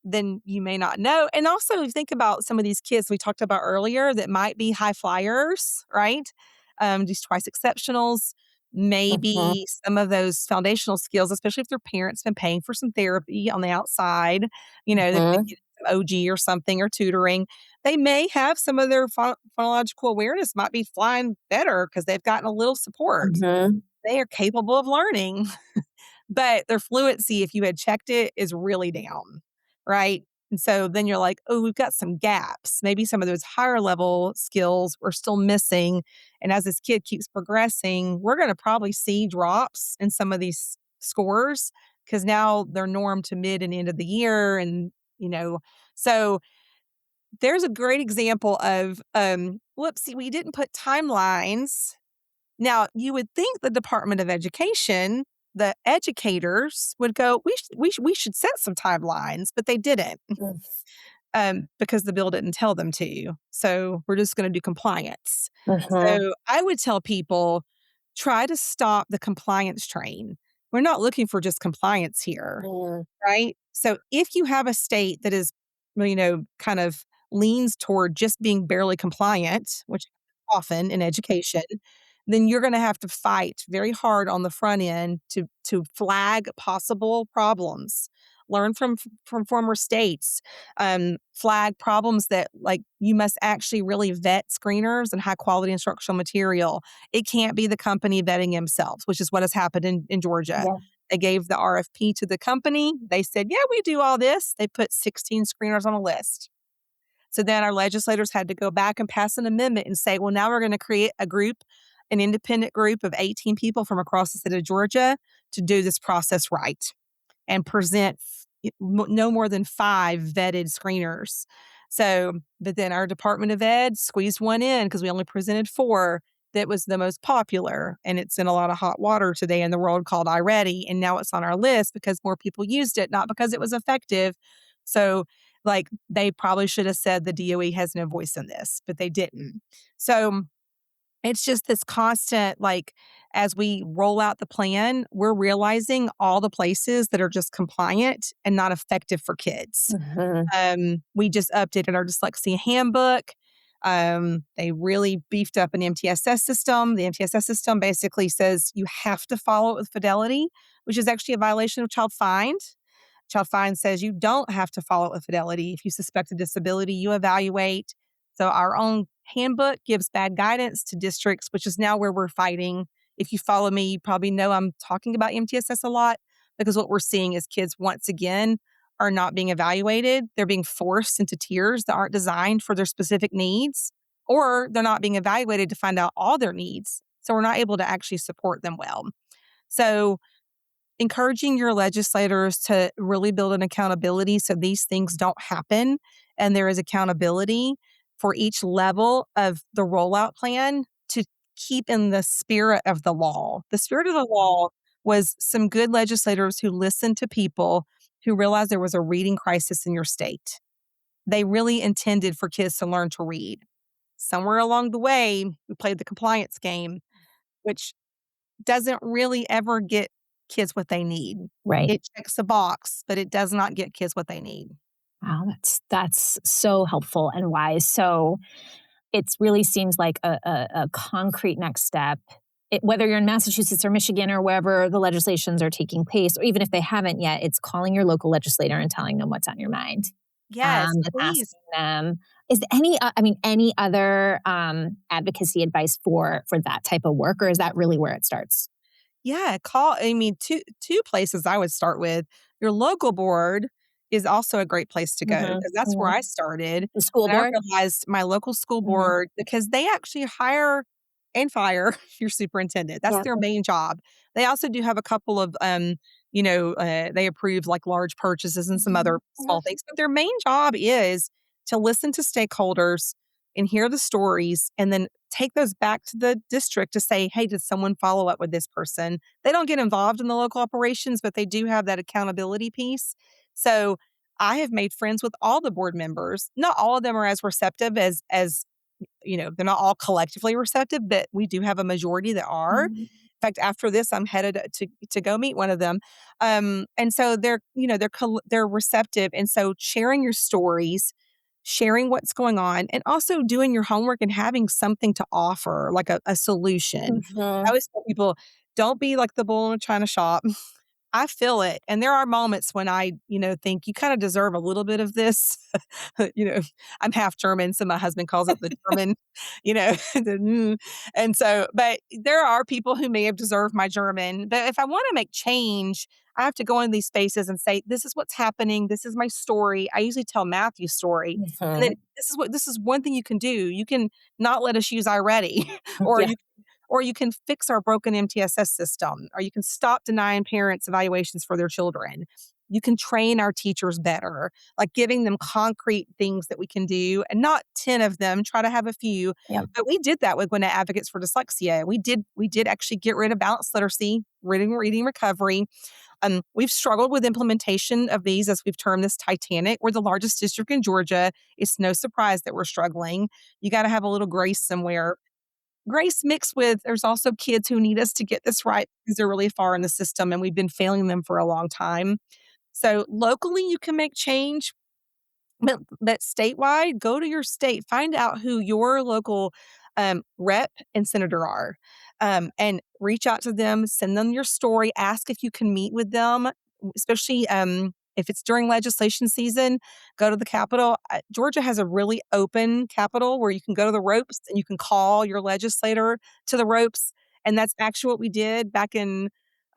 then you may not know. And also think about some of these kids we talked about earlier that might be high flyers, right? These twice exceptionals, Mhm. maybe some of those foundational skills, especially if their parents been paying for some therapy on the outside, they've been Mhm. getting some OG or something or tutoring. They may have some of their phonological awareness might be flying better because they've gotten a little support. Mhm. They are capable of learning. But their fluency, if you had checked it, is really down, right? And so then you're like, oh, we've got some gaps. Maybe some of those higher level skills are still missing. And as this kid keeps progressing, we're going to probably see drops in some of these scores because now they're normed to mid and end of the year. So there's a great example of, whoopsie, we didn't put timelines. Now, you would think the Department of Education, the educators would go, we should set some timelines, but they didn't, Mm. because the bill didn't tell them to. So we're just going to do compliance. Mhm. So I would tell people, try to stop the compliance train. We're not looking for just compliance here. Mm. Right? So if you have a state that is, kind of leans toward just being barely compliant, which often in education, then you're going to have to fight very hard on the front end to flag possible problems. Learn from former states, flag problems that like you must actually really vet screeners and high quality instructional material. It can't be the company vetting themselves, which is what has happened in Georgia. Yeah. They gave the RFP to the company. They said, yeah, we do all this. They put 16 screeners on a list. So then our legislators had to go back and pass an amendment and say, well, now we're going to create a group, an independent group of 18 people from across the state of Georgia to do this process right and present no more than 5 vetted screeners. So, but then our Department of Ed squeezed one in because we only presented 4 that was the most popular. And it's in a lot of hot water today in the world called iReady. And now it's on our list because more people used it, not because it was effective. So, like, they probably should have said the DOE has no voice in this, but they didn't. So, it's just this constant, like, as we roll out the plan, we're realizing all the places that are just compliant and not effective for kids. Mhm. We just updated our dyslexia handbook. They really beefed up an MTSS system. The MTSS system basically says you have to follow it with fidelity, which is actually a violation of child find. Child Find says you don't have to follow it with fidelity. If you suspect a disability, you evaluate. So our own handbook gives bad guidance to districts, which is now where we're fighting. If you follow me, you probably know I'm talking about MTSS a lot because what we're seeing is kids once again are not being evaluated. They're being forced into tiers that aren't designed for their specific needs, or they're not being evaluated to find out all their needs. So we're not able to actually support them well. So encouraging your legislators to really build an accountability so these things don't happen and there is accountability for each level of the rollout plan to keep in the spirit of the law. The spirit of the law was some good legislators who listened to people who realized there was a reading crisis in your state. They really intended for kids to learn to read. Somewhere along the way, we played the compliance game, which doesn't really ever get kids what they need. Right. It checks a box, but it does not get kids what they need. Wow, that's so helpful and wise. So it really seems like a concrete next step. Whether you're in Massachusetts or Michigan or wherever the legislations are taking place, or even if they haven't yet, it's calling your local legislator and telling them what's on your mind, Yes, and please. asking them, is there any other advocacy advice for that type of work, or is that really where it starts? Yeah, two places I would start with. Your local board is also a great place to go Mhm, because that's where mhm. I started. The school And I board? realized my local school Mhm. board because they actually hire and fire your superintendent. That's Yeah. their main job. They also do have a couple of, they approve like large purchases and some Mhm, other mhm. small things, but their main job is to listen to stakeholders and hear the stories and then take those back to the district to say, hey, did someone follow up with this person? They don't get involved in the local operations, but they do have that accountability piece. So I have made friends with all the board members. Not all of them are as receptive as they're not all collectively receptive, but we do have a majority that are. Mhm. fact, after this, I'm headed to go meet one of them. And so they're receptive. And so sharing your stories, sharing what's going on, and also doing your homework and having something to offer, like a solution. I Mhm. always tell people, don't be like the bull in a china shop. I feel it, and there are moments when I, think you kinda deserve a little bit of this. You know, I'm half German, so my husband calls it the German, the and so but there are people who may have deserved my German, but if I wanna make change, I have to go in these spaces and say, "This is what's happening, this is my story." I usually tell Matthew's story, and then Mhm. this is one thing you can do. You can not let us use iReady, or Yeah. you can fix our broken MTSS system, or you can stop denying parents evaluations for their children. You can train our teachers better, like giving them concrete things that we can do and not 10 of them, try to have a few. Yep. But we did that with Gwinnett Advocates for Dyslexia. We did actually get rid of balanced literacy, reading recovery. We've struggled with implementation of these, as we've termed this Titanic. We're the largest district in Georgia. It's no surprise that we're struggling. You got to have a little grace somewhere. Grace mixed with there's also kids who need us to get this right because they're really far in the system and we've been failing them for a long time. So locally, you can make change, but statewide, go to your state, find out who your local rep and senator are, and reach out to them, send them your story, ask if you can meet with them, especially if it's during legislation season, go to the Capitol. Georgia has a really open Capitol where you can go to the ropes and you can call your legislator to the ropes. And that's actually what we did back in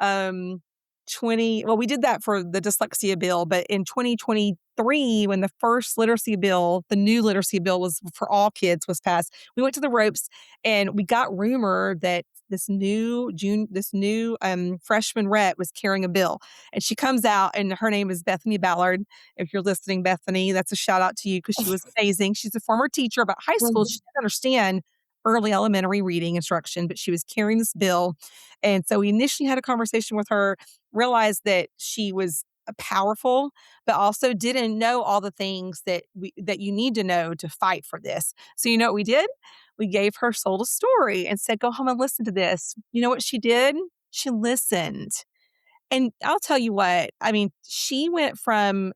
um, well, we did that for the dyslexia bill, but in 2023, when the first literacy bill, the new literacy bill was for all kids was passed, we went to the ropes and we got rumor that this new freshman rep was carrying a bill. And she comes out and her name is Bethany Ballard. If you're listening, Bethany, that's a shout out to you because she was amazing. She's a former teacher, but high school, she Mhm. didn't understand early elementary reading instruction, but she was carrying this bill. And so we initially had a conversation with her, realized that she was powerful, but also didn't know all the things that you need to know to fight for this. So you know what we did? We gave her sold a story and said, "Go home and listen to this." You know what she did? She listened. And I'll tell you what, I mean, she went from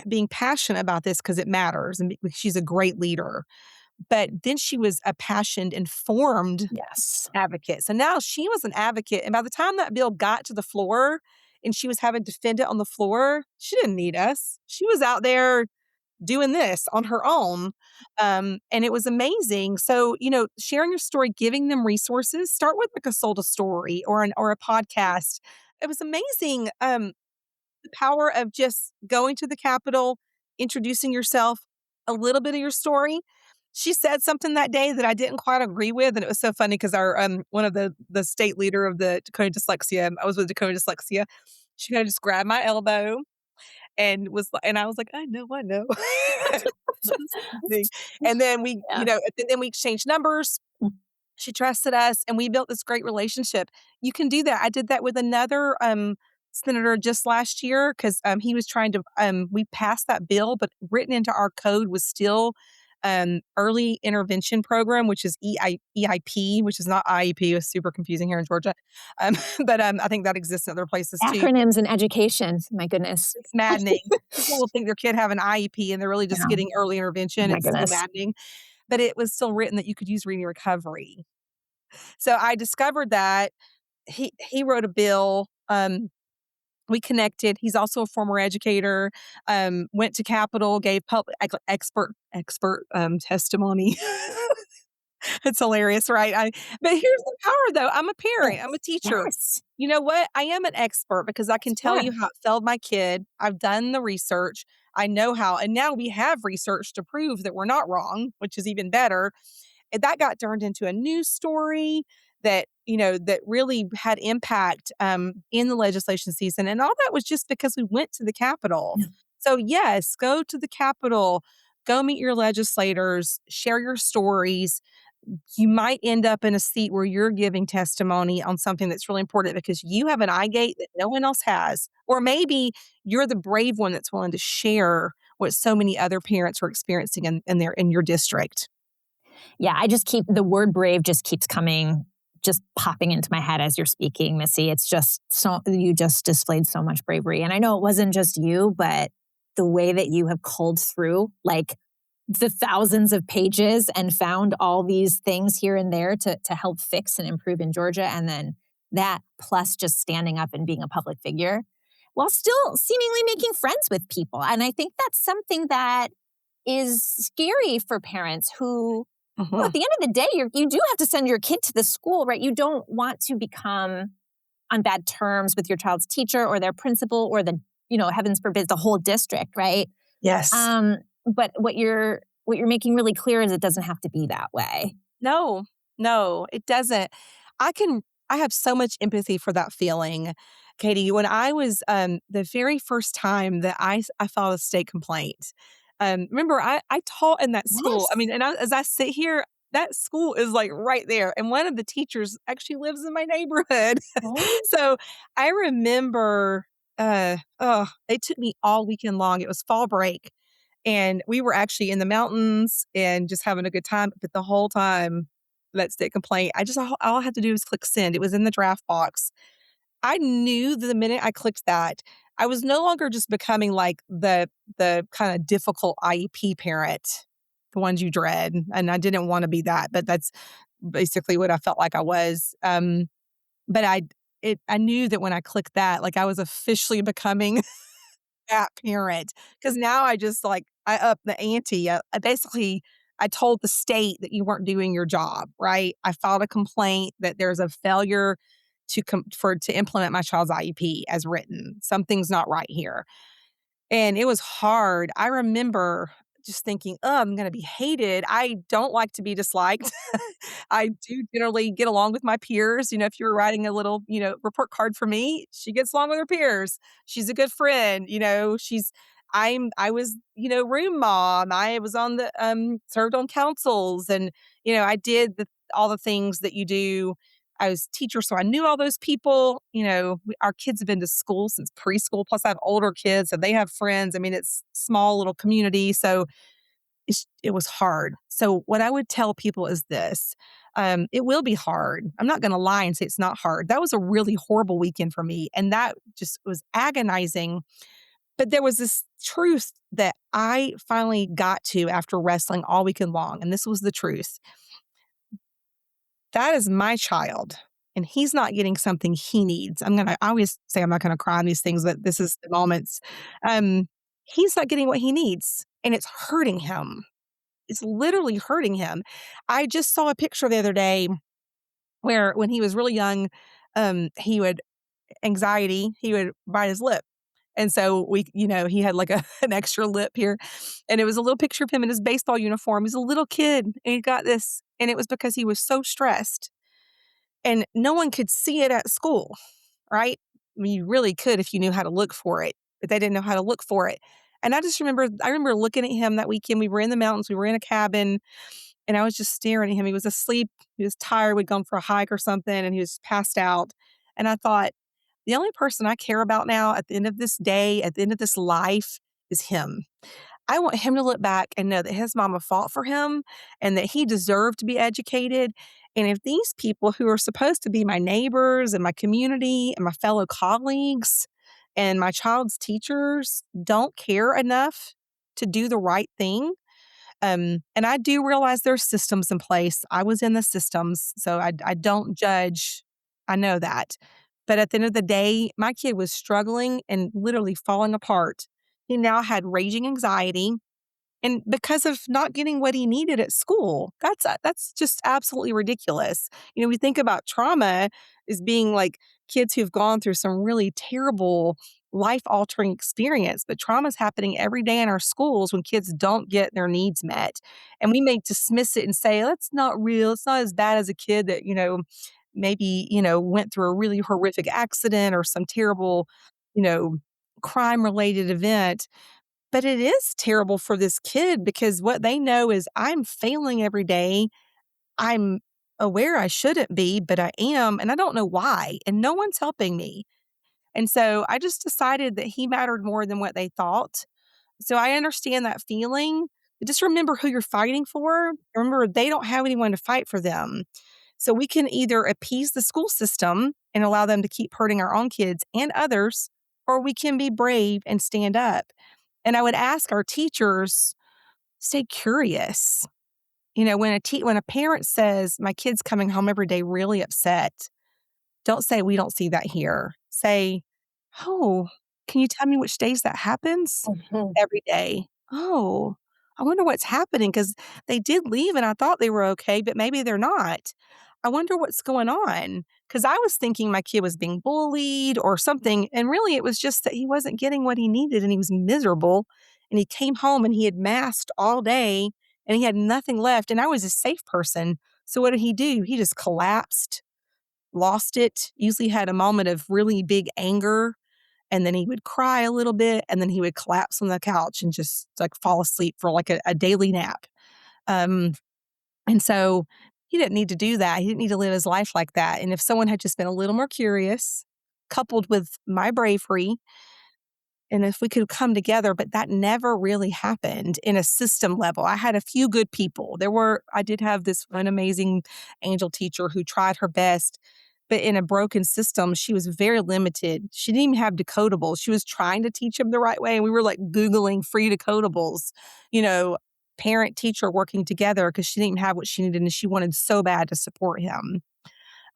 being passionate about this because it matters and she's a great leader, but then she was a passionate, informed Yes. advocate. So now she was an advocate, and by the time that bill got to the floor and she was having to defend it on the floor, she didn't need us. She was out there doing this on her own, and it was amazing. So, sharing your story, giving them resources, start with like a sold a story or a podcast. It was amazing, the power of just going to the Capitol, introducing yourself, a little bit of your story. She said something that day that I didn't quite agree with, and it was so funny because our one of the state leader of the Dakota Dyslexia, I was with Dakota Dyslexia. She kind of just grabbed my elbow and I was like, I know." And then Yeah. we exchanged numbers. She trusted us, and we built this great relationship. You can do that. I did that with another, senator just last year 'cause, he was trying to we passed that bill, but written into our code was still, early intervention program, which is EIP, which is not IEP. It was super confusing here in Georgia. Um, but, I think that exists in other places too. Acronyms in education. My goodness. It's maddening. People will think their kid have an IEP, and they're really just Yeah. getting early intervention. My It's so goodness. maddening, but it was still written that you could use reading recovery. So I discovered that he wrote a bill, we connected. He's also a former educator, went to Capitol, gave public expert, testimony. It's hilarious, right? But here's the power though, I'm a parent, I'm a Yes. teacher. Yes. You know what? I am an expert because I can tell Yeah. you how it failed my kid. I've done the research. I know how, and now we have research to prove that we're not wrong, which is even better. And that got turned into a news story that really had impact, in the legislation season, and all that was just because we went to the Capitol. Yeah. So, yes, go to the Capitol, go meet your legislators, share your stories. You might end up in a seat where you're giving testimony on something that's really important because you have an eye gate that no one else has, or maybe you're the brave one that's willing to share what so many other parents are experiencing in your district. Yeah. I just keep the word brave just keeps coming just popping into my head as you're speaking, Missy. It's just you just displayed so much bravery. And I know it wasn't just you, but the way that you have culled through like the thousands of pages and found all these things here and there to help fix and improve in Georgia. And then that plus just standing up and being a public figure while still seemingly making friends with people. And I think that's something that is scary for parents who, at Mhm. the end of the day, you do have to send your kid to the school, right? You don't want to become on bad terms with your child's teacher or their principal or heavens forbid, the whole district, right? Yes. Um, but what you're making really clear is it doesn't have to be that way. No, no, it doesn't. I can I have so much empathy for that feeling, Katie. When I was, the very first time that I filed a state complaint, remember I taught in that school. I Yes. mean, and as I sit here, that school is, like, right there, and one of the teachers actually lives in my neighborhood. Oh, So, I remember, it took me all weekend long. It was fall break, and we were actually in the mountains and just having a good time, but the whole time, that state complaint, all I had to do was click send. It was in the draft box. I knew the minute I clicked that, I was no longer just becoming like the kinda difficult IEP parent, the ones you dread, and I didn't wanna be that, but that's basically what I felt like I was. But I knew that when I clicked that, like, I was officially becoming that parent, because now I just, like, I up the ante. I basically I told the state that you weren't doing your job, right? I filed a complaint that there's a failure to implement my child's IEP as written. Something's not right here. And it was hard. I remember just thinking, "Oh, I'm gonna be hated." I don't like to be disliked. I do generally get along with my peers. If you were writing a little, report card for me, she gets along with her peers. She's a good friend, I was, room mom. I was on the served on councils, and I did all the things that you do. I was a teacher, so I knew all those people. Our kids have been to school since preschool. Plus, I have older kids, and they have friends. I mean, it's small little community, so it was hard. So, what I would tell people is this: it will be hard. I'm not going to lie and say it's not hard. That was a really horrible weekend for me, and that just was agonizing. But there was this truth that I finally got to after wrestling all weekend long, and this was the truth. That is my child, and he's not getting something he needs. I always say I'm not gonna cry on these things, but this is the moments. Um, he's not getting what he needs, and it's hurting him. It's literally hurting him. I just saw a picture the other day where when he was really young, he would he would bite his lip. And so he had like an extra lip here. And it was a little picture of him in his baseball uniform. He's a little kid and he got this. And it was because he was so stressed and no one could see it at school, right? I mean, you really could if you knew how to look for it, but they didn't know how to look for it. And I remember looking at him that weekend. We were in the mountains, we were in a cabin, and I was just staring at him. He was asleep, he was tired. We'd gone for a hike or something, and he was passed out. And I thought, the only person I care about now at the end of this day, at the end of this life, is him. I want him to look back and know that his mama fought for him and that he deserved to be educated. And if these people who are supposed to be my neighbors and my community and my fellow colleagues and my child's teachers don't care enough to do the right thing, and I do realize there's systems in place. I was in the systems, so I don't judge. I know that. But at the end of the day, my kid was struggling and literally falling apart. He now had raging anxiety and because of not getting what he needed at school. That's just absolutely ridiculous. We think about trauma as being like kids who've gone through some really terrible life-altering experience, but trauma is happening every day in our schools when kids don't get their needs met. And we may dismiss it and say, "That's not real. It's not as bad as a kid that, maybe, went through a really horrific accident or some terrible, you know, crime-related event." But it is terrible for this kid because what they know is I'm failing every day. I'm aware I shouldn't be, but I am, and I don't know why, and no one's helping me. And so I just decided that he mattered more than what they thought. So I understand that feeling. But just remember who you're fighting for. Remember, they don't have anyone to fight for them. So we can either appease the school system and allow them to keep hurting our own kids and others, or we can be brave and stand up. And I would ask our teachers, stay curious. When a parent says, my kid's coming home every day really upset, don't say, we don't see that here. Say, oh, can you tell me which days that happens? Mhm. Every day. Oh, I wonder what's happening because they did leave and I thought they were okay, but maybe they're not. I wonder what's going on because I was thinking my kid was being bullied or something. And really, it was just that he wasn't getting what he needed and he was miserable. And he came home and he had masked all day and he had nothing left. And I was a safe person. So what did he do? He just collapsed, lost it, usually had a moment of really big anger, and then he would cry a little bit, and then he would collapse on the couch and just, like, fall asleep for, like, a daily nap. Um, and so he didn't need to do that. He didn't need to live his life like that, and if someone had just been a little more curious, coupled with my bravery, and if we could come together, but that never really happened in a system level. I had a few good people. I did have this one amazing angel teacher who tried her best, but in a broken system, she was very limited. She didn't even have decodables. She was trying to teach him the right way. And we were like Googling free decodables, you know, parent teacher working together because she didn't even have what she needed and she wanted so bad to support him.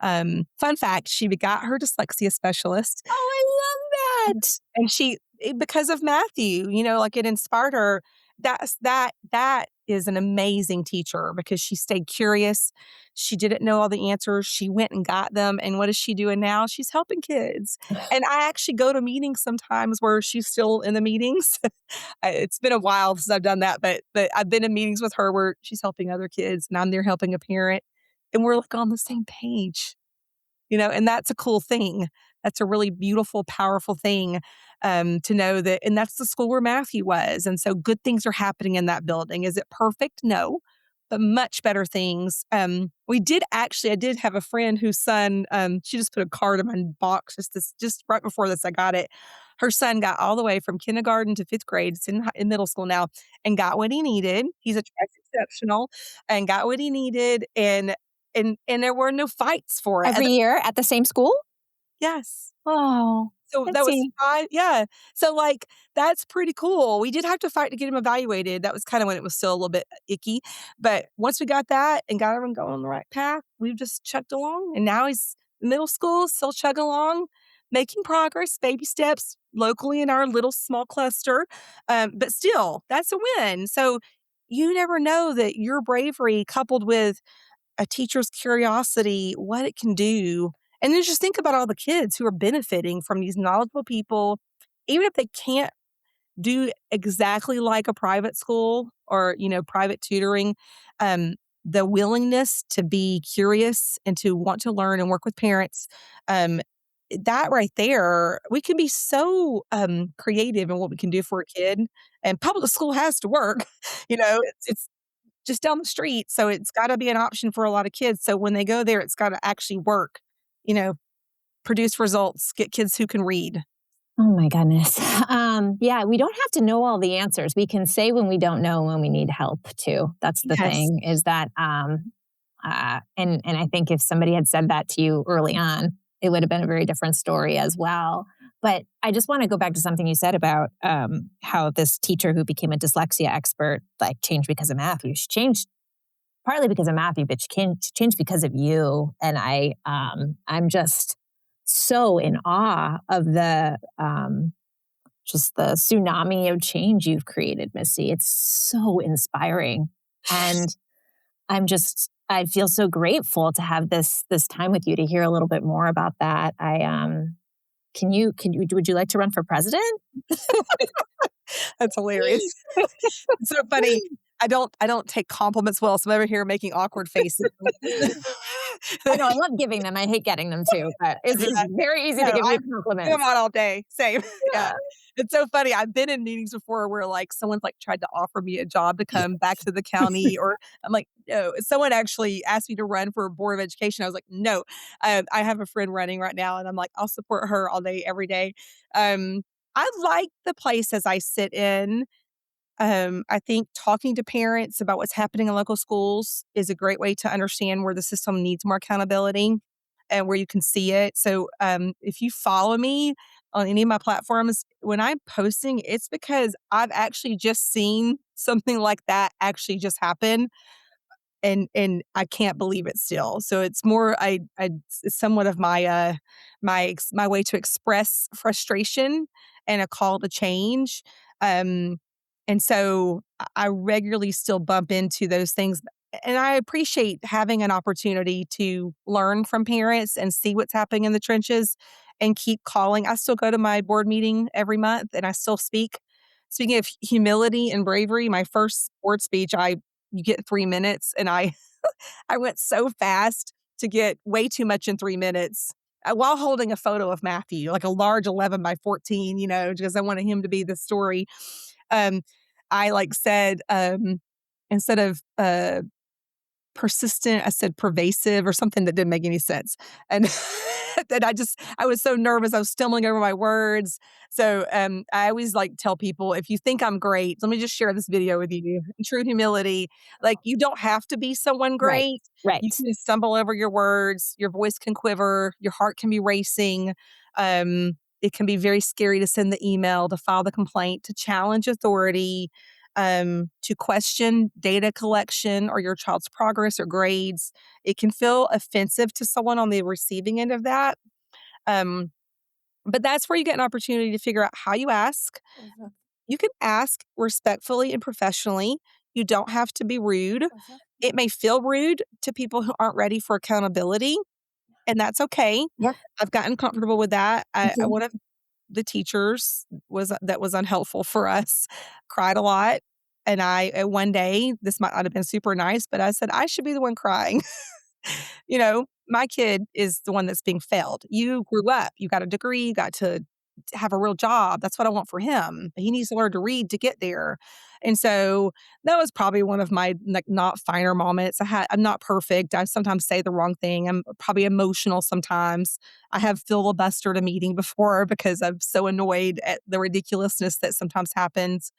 Fun fact, she got her dyslexia specialist Oh, I love that. and because of Matthew, like it inspired her. That is an amazing teacher because she stayed curious. She didn't know all the answers. She went and got them. And what is she doing now? She's helping kids. And I actually go to meetings sometimes where she's still in the meetings. It's been a while since I've done that, but I've been in meetings with her where she's helping other kids and I'm there helping a parent. And we're like on the same page. And that's a cool thing. That's a really beautiful, powerful thing to know that. And that's the school where Matthew was. And so good things are happening in that building. Is it perfect? No, but much better things. I did have a friend whose son, she just put a card in my box just right before this, I got it. Her son got all the way from kindergarten to fifth grade. It's in middle school now and got what he needed. He's a trans exceptional and got what he needed. And there were no fights for it. Every year at the same school? Yes. Oh, So that was Betsy. 5 yeah. So, like, that's pretty cool. We did have to fight to get him evaluated. That was kinda when it was still a little bit icky, but once we got that and got everyone going on the right path, we've just chugged along, and now he's in middle school, still chugging along, making progress, baby steps locally in our little small cluster, but still, that's a win. So, you never know that your bravery coupled with a teacher's curiosity, what it can do. And then just think about all the kids who are benefiting from these knowledgeable people, even if they can't do exactly like a private school or, private tutoring, um, the willingness to be curious and to want to learn and work with parents, um, that right there, we can be so creative in what we can do for a kid. And public school has to work. It's just down the street, so it's gotta be an option for a lot of kids, so when they go there, it's gotta actually work, you know, produce results, get kids who can read. Oh my goodness. Yeah, we don't have to know all the answers. We can say when we don't know when we need help too. That's the Yes. thing is that, and I think if somebody had said that to you early on, it would have been a very different story as well. But I just want to go back to something you said about how this teacher who became a dyslexia expert like changed because of Matthew. She changed partly because of Matthew, but she changed because of you. And I'm just so in awe of the just the tsunami of change you've created, Missy. It's so inspiring, and I feel so grateful to have this time with you to hear a little bit more about that. Would you like to run for president? That's hilarious. It's so funny. I don't take compliments well, so I'm over here making awkward faces. I know I love giving them. I hate getting them too, but it's very easy No, to give I you do 'em compliments. out all day. Same. Yeah. Yeah. It's so funny. I've been in meetings before where, like, someone's, like, tried to offer me a job to come back to the county, or I'm like, "No." Someone actually asked me to run for board of education. I was like, "No." I have a friend running right now, and I'm like, "I'll support her all day, every day." Um, I like the places I sit in. I think talking to parents about what's happening in local schools is a great way to understand where the system needs more accountability and where you can see it. So, if you follow me on any of my platforms, when I'm posting, it's because I've actually just seen something like that actually just happen and I can't believe it still. So it's more it's somewhat of my way to express frustration and a call to change. Um, and so I regularly still bump into those things. And I appreciate having an opportunity to learn from parents and see what's happening in the trenches and keep calling. I still go to my board meeting every month and I still speak. Speaking of humility and bravery, my first board speech, you get 3 minutes, and I went so fast to get way too much in 3 minutes, while holding a photo of Matthew, like a large 11 by 14, because I wanted him to be the story. Um, I, like, said, instead of, persistent, I said pervasive or something that didn't make any sense, and that I was so nervous, I was stumbling over my words, so, I always, like, tell people, "If you think I'm great, let me just share this video with you." True humility, like, you don't have to be someone Right. great, you Right. can stumble over your words, your voice can quiver, your heart can be racing, um, it can be very scary to send the email, to file the complaint, to challenge authority, to question data collection or your child's progress or grades. It can feel offensive to someone on the receiving end of that. Um, but that's where you get an opportunity to figure out how you ask. You can ask respectfully and professionally. You don't have to be rude. It may feel rude to people who aren't ready for accountability, and that's okay. Yeah. I've gotten comfortable with that. Mhm. One of the teachers was unhelpful for us, cried a lot, and one day, this might not have been super nice, but I said, "I should be the one crying." My kid is the one that's being failed. You grew up, you got a degree, you got to have a real job. That's what I want for him. He needs to learn to read to get there. And so that was probably one of my like not finer moments. I'm not perfect. I sometimes say the wrong thing. I'm probably emotional sometimes. I have filibustered a meeting before because I'm so annoyed at the ridiculousness that sometimes happens.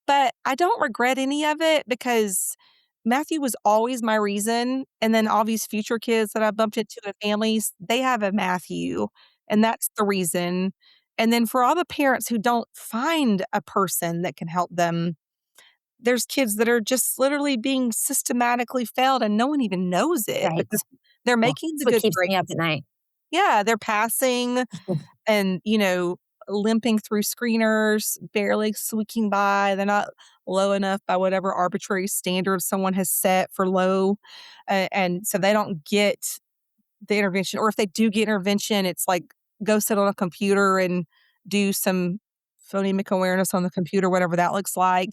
But I don't regret any of it because Matthew was always my reason, and then all these future kids that I bumped into in families, they have a Matthew, and that's the reason. And then for all the parents who don't find a person that can help them, there's kids that are just literally being systematically failed and no one even knows it Right. because they're Yeah. making That's the what good keeps me up grades. at night. Yeah, they're passing and, limping through screeners, barely squeaking by. They're not low enough by whatever arbitrary standard someone has set for low. And so they don't get the intervention. Or if they do get intervention, it's like go sit on a computer and do some phonemic awareness on the computer, whatever that looks like.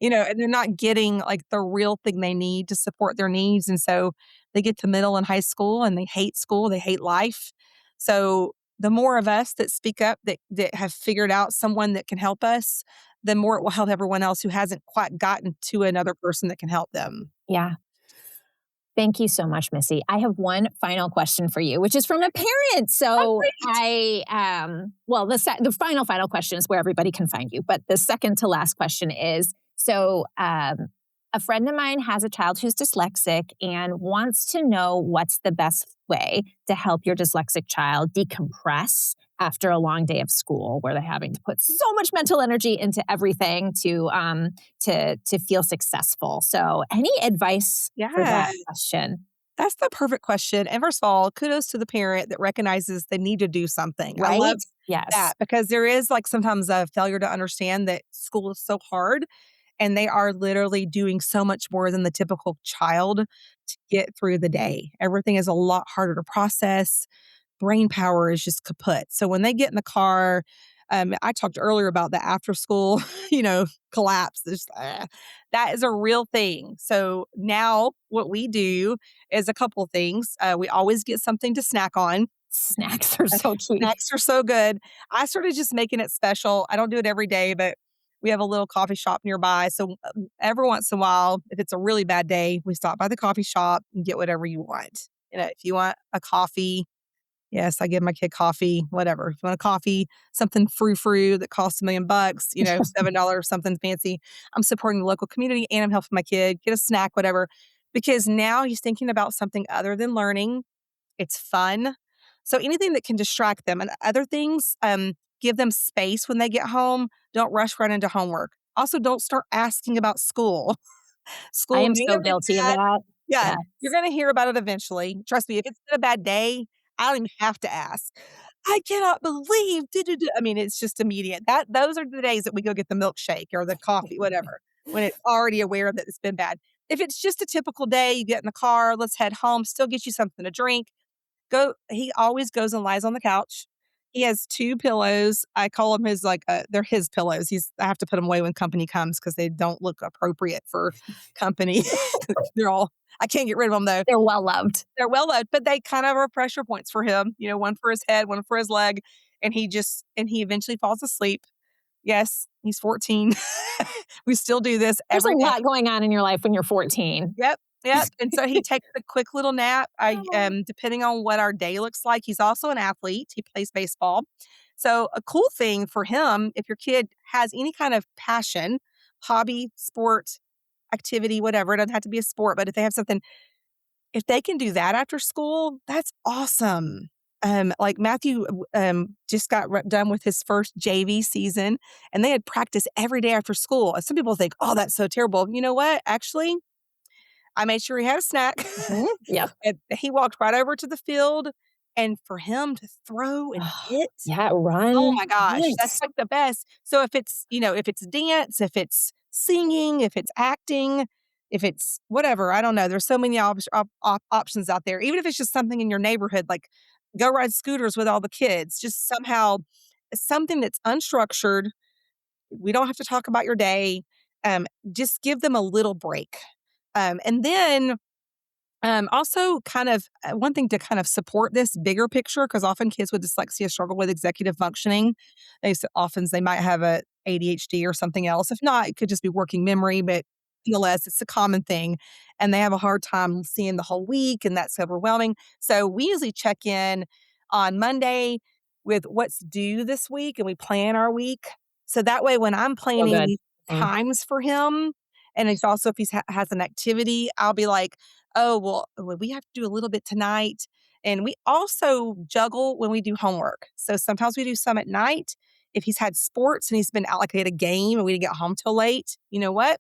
And they're not getting like the real thing they need to support their needs. And so they get to middle and high school and they hate school, they hate life. So the more of us that speak up that have figured out someone that can help us, the more it will help everyone else who hasn't quite gotten to another person that can help them. Yeah. Thank you so much, Missy. I have one final question for you, which is from a parent. Oh, So great. well, the final question is where everybody can find you, but the second to last question is, a friend of mine has a child who's dyslexic and wants to know what's the best way to help your dyslexic child decompress after a long day of school, where they're having to put so much mental energy into everything to feel successful. So, any advice for Yeah. that question? That's the perfect question. And first of all, kudos to the parent that recognizes they need to do something. I love Right? Yes. that because there is like sometimes a failure to understand that school is so hard and they are literally doing so much more than the typical child to get through the day. Everything is a lot harder to process. Brain power is just kaput. So when they get in the car, I talked earlier about the after school, collapse. That is a real thing. So now what we do is a couple things. We always get something to snack on. Snacks are so key. Snacks are so good. I started just making it special. I don't do it every day, but we have a little coffee shop nearby. So every once in a while, if it's a really bad day, we stop by the coffee shop and get whatever you want. If you want a coffee, Yes, I give my kid coffee, whatever. If you want a coffee, something frou-frou that costs $1,000,000, $7, something fancy. I'm supporting the local community and I'm helping my kid get a snack, whatever. Because now he's thinking about something other than learning. It's fun. So anything that can distract them and other things, give them space when they get home. Don't rush right into homework. Also, don't start asking about school. I School am may so have been guilty of bad. that. Yeah, Yes. you're gonna hear about it eventually. Trust me, if it's been a bad day, I don't even have to ask. "I cannot believe duh, duh, duh." I mean, it's just immediate. Those are the days that we go get the milkshake or the coffee, whatever, when it's already aware that it's been bad. If it's just a typical day, you get in the car, let's head home, still get you something to drink. He always goes and lies on the couch. He has 2 pillows. I call them his, like, they're his pillows. I have to put them away when company comes because they don't look appropriate for company. They're all I can't get rid of them though. They're well loved. They're well loved, but they kind of are pressure points for him, one for his head, one for his leg, and he eventually falls asleep. Yes, he's 14. We still do this There's a every day. lot going on in your life when you're 14. Yep, yep, and so he takes a quick little nap. Depending on what our day looks like, he's also an athlete. He plays baseball. So a cool thing for him, if your kid has any kind of passion, hobby, sport, activity, whatever, it doesn't have to be a sport, but if they have something, if they can do that after school, that's awesome. Like Matthew just got done with his first JV season, and they had practice every day after school. And some people think, oh, that's so terrible. You know what? Actually, I made sure he had a snack. Mhm. Yep. And he walked right over to the field, and for him to throw and hit, Yeah, oh run. my gosh, that's Yes. like the best. So if it's dance, if it's singing, if it's acting, if it's whatever, I don't know. There's so many options out there. Even if it's just something in your neighborhood, like go ride scooters with all the kids, just somehow something that's unstructured. We don't have to talk about your day. Just give them a little break. And then also, kind of one thing to kind of support this bigger picture, because often kids with dyslexia struggle with executive functioning. Often they might have a ADHD or something else. If not, it could just be working memory, but nonetheless, it's a common thing. And they have a hard time seeing the whole week, and that's overwhelming. So we usually check in on Monday with what's due this week, and we plan our week. So that way, when I'm So good. planning Mm. times for him, and it's also if he has an activity, I'll be like, oh, well, we have to do a little bit tonight. And we also juggle when we do homework. So sometimes we do some at night. If he's had sports and he's been allocated a game and we didn't get home till late, you know what?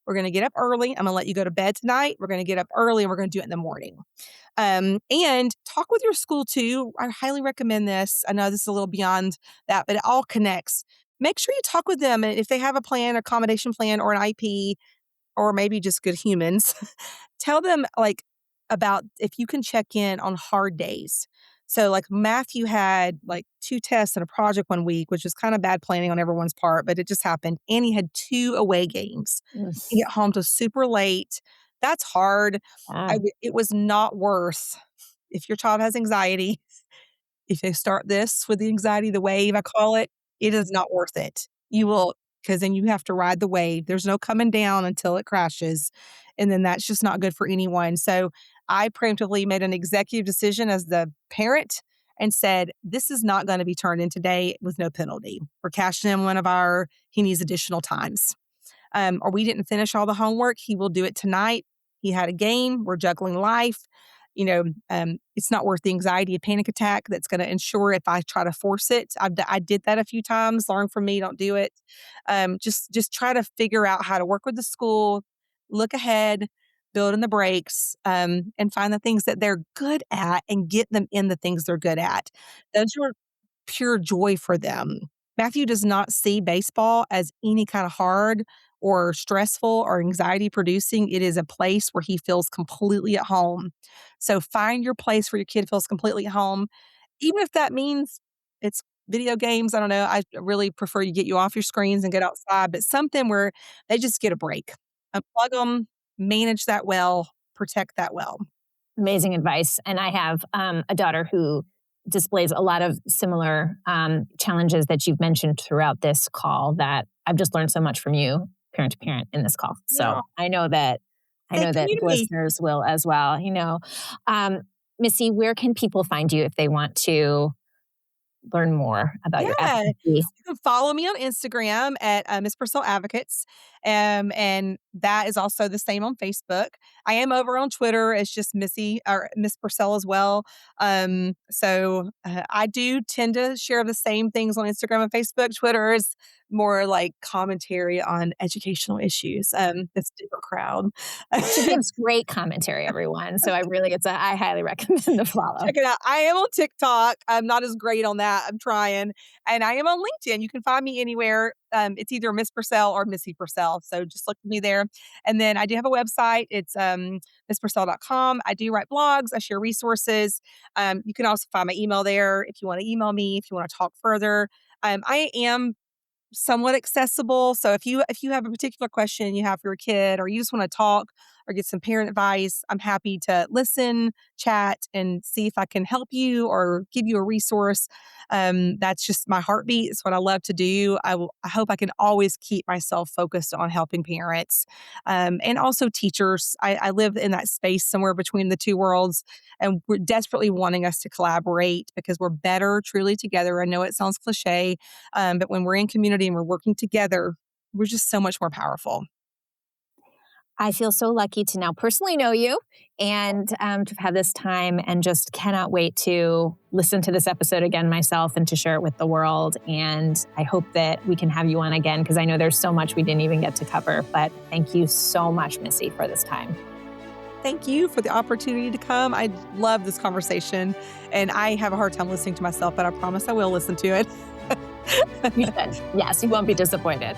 We're going to get up early. I'm going to let you go to bed tonight. We're going to get up early and we're going to do it in the morning. And talk with your school too. I highly recommend this. I know this is a little beyond that, but it all connects. Make sure you talk with them. And if they have a plan, accommodation plan, or an IP, or maybe just good humans, tell them like about if you can check in on hard days. So like Matthew had like 2 tests and a project one week, which was kind of bad planning on everyone's part, but it just happened. And he had 2 away games. He Mm. get home till super late. That's hard. Yeah. It was not worth, if your child has anxiety, if they start this with the anxiety, the wave, I call it, it is not worth it. You will, because then you have to ride the wave. There's no coming down until it crashes. And then that's just not good for anyone. So I preemptively made an executive decision as the parent and said, this is not going to be turned in today with no penalty. We're cashing in he needs additional times. Or we didn't finish all the homework. He will do it tonight. He had a game. We're juggling life. It's not worth the anxiety, a panic attack that's going to ensure if I try to force it. I did that a few times. Learn from me. Don't do it. Just try to figure out how to work with the school, look ahead, build in the breaks, and find the things that they're good at and get them in the things they're good at. Those are pure joy for them. Matthew does not see baseball as any kind of hard or stressful or anxiety producing. It is a place where he feels completely at home. So find your place where your kid feels completely at home, even if that means it's video games. I don't know. I really prefer you get you off your screens and get outside, but something where they just get a break. Unplug them, manage that well, protect that well. Amazing advice. And I have a daughter who displays a lot of similar challenges that you've mentioned throughout this call that I've just learned so much from you, parent to parent, in this call. So Yeah. I know that Say the community. listeners will as well. Missy, where can people find you if they want to learn more about your Yeah. advocacy? You can follow me on Instagram at Miss Purcell Advocates. And that is also the same on Facebook. I am over on Twitter. It's just Missy or Miss Purcell as well. So I do tend to share the same things on Instagram and Facebook. Twitter is more like commentary on educational issues. It's a different crowd. She gives great commentary, everyone. So I highly recommend the follow. Check it out. I am on TikTok. I'm not as great on that. I'm trying. And I am on LinkedIn. You can find me anywhere. It's either Miss Purcell or Missy Purcell. So just look for me there. And then I do have a website. It's misspurcell.com. I do write blogs. I share resources. You can also find my email there if you want to email me, if you want to talk further. I am somewhat accessible. So if you have a particular question you have for your kid or you just want to talk or get some parent advice, I'm happy to listen, chat, and see if I can help you or give you a resource. That's just my heartbeat. It's what I love to do. I hope I can always keep myself focused on helping parents and also teachers. I live in that space somewhere between the two worlds, and we're desperately wanting us to collaborate because we're better truly together. I know it sounds cliche, but when we're in community and we're working together, we're just so much more powerful. I feel so lucky to now personally know you and to have had this time, and just cannot wait to listen to this episode again myself and to share it with the world. And I hope that we can have you on again, because I know there's so much we didn't even get to cover. But thank you so much, Missy, for this time. Thank you for the opportunity to come. I love this conversation, and I have a hard time listening to myself, but I promise I will listen to it. Yes, you won't be disappointed.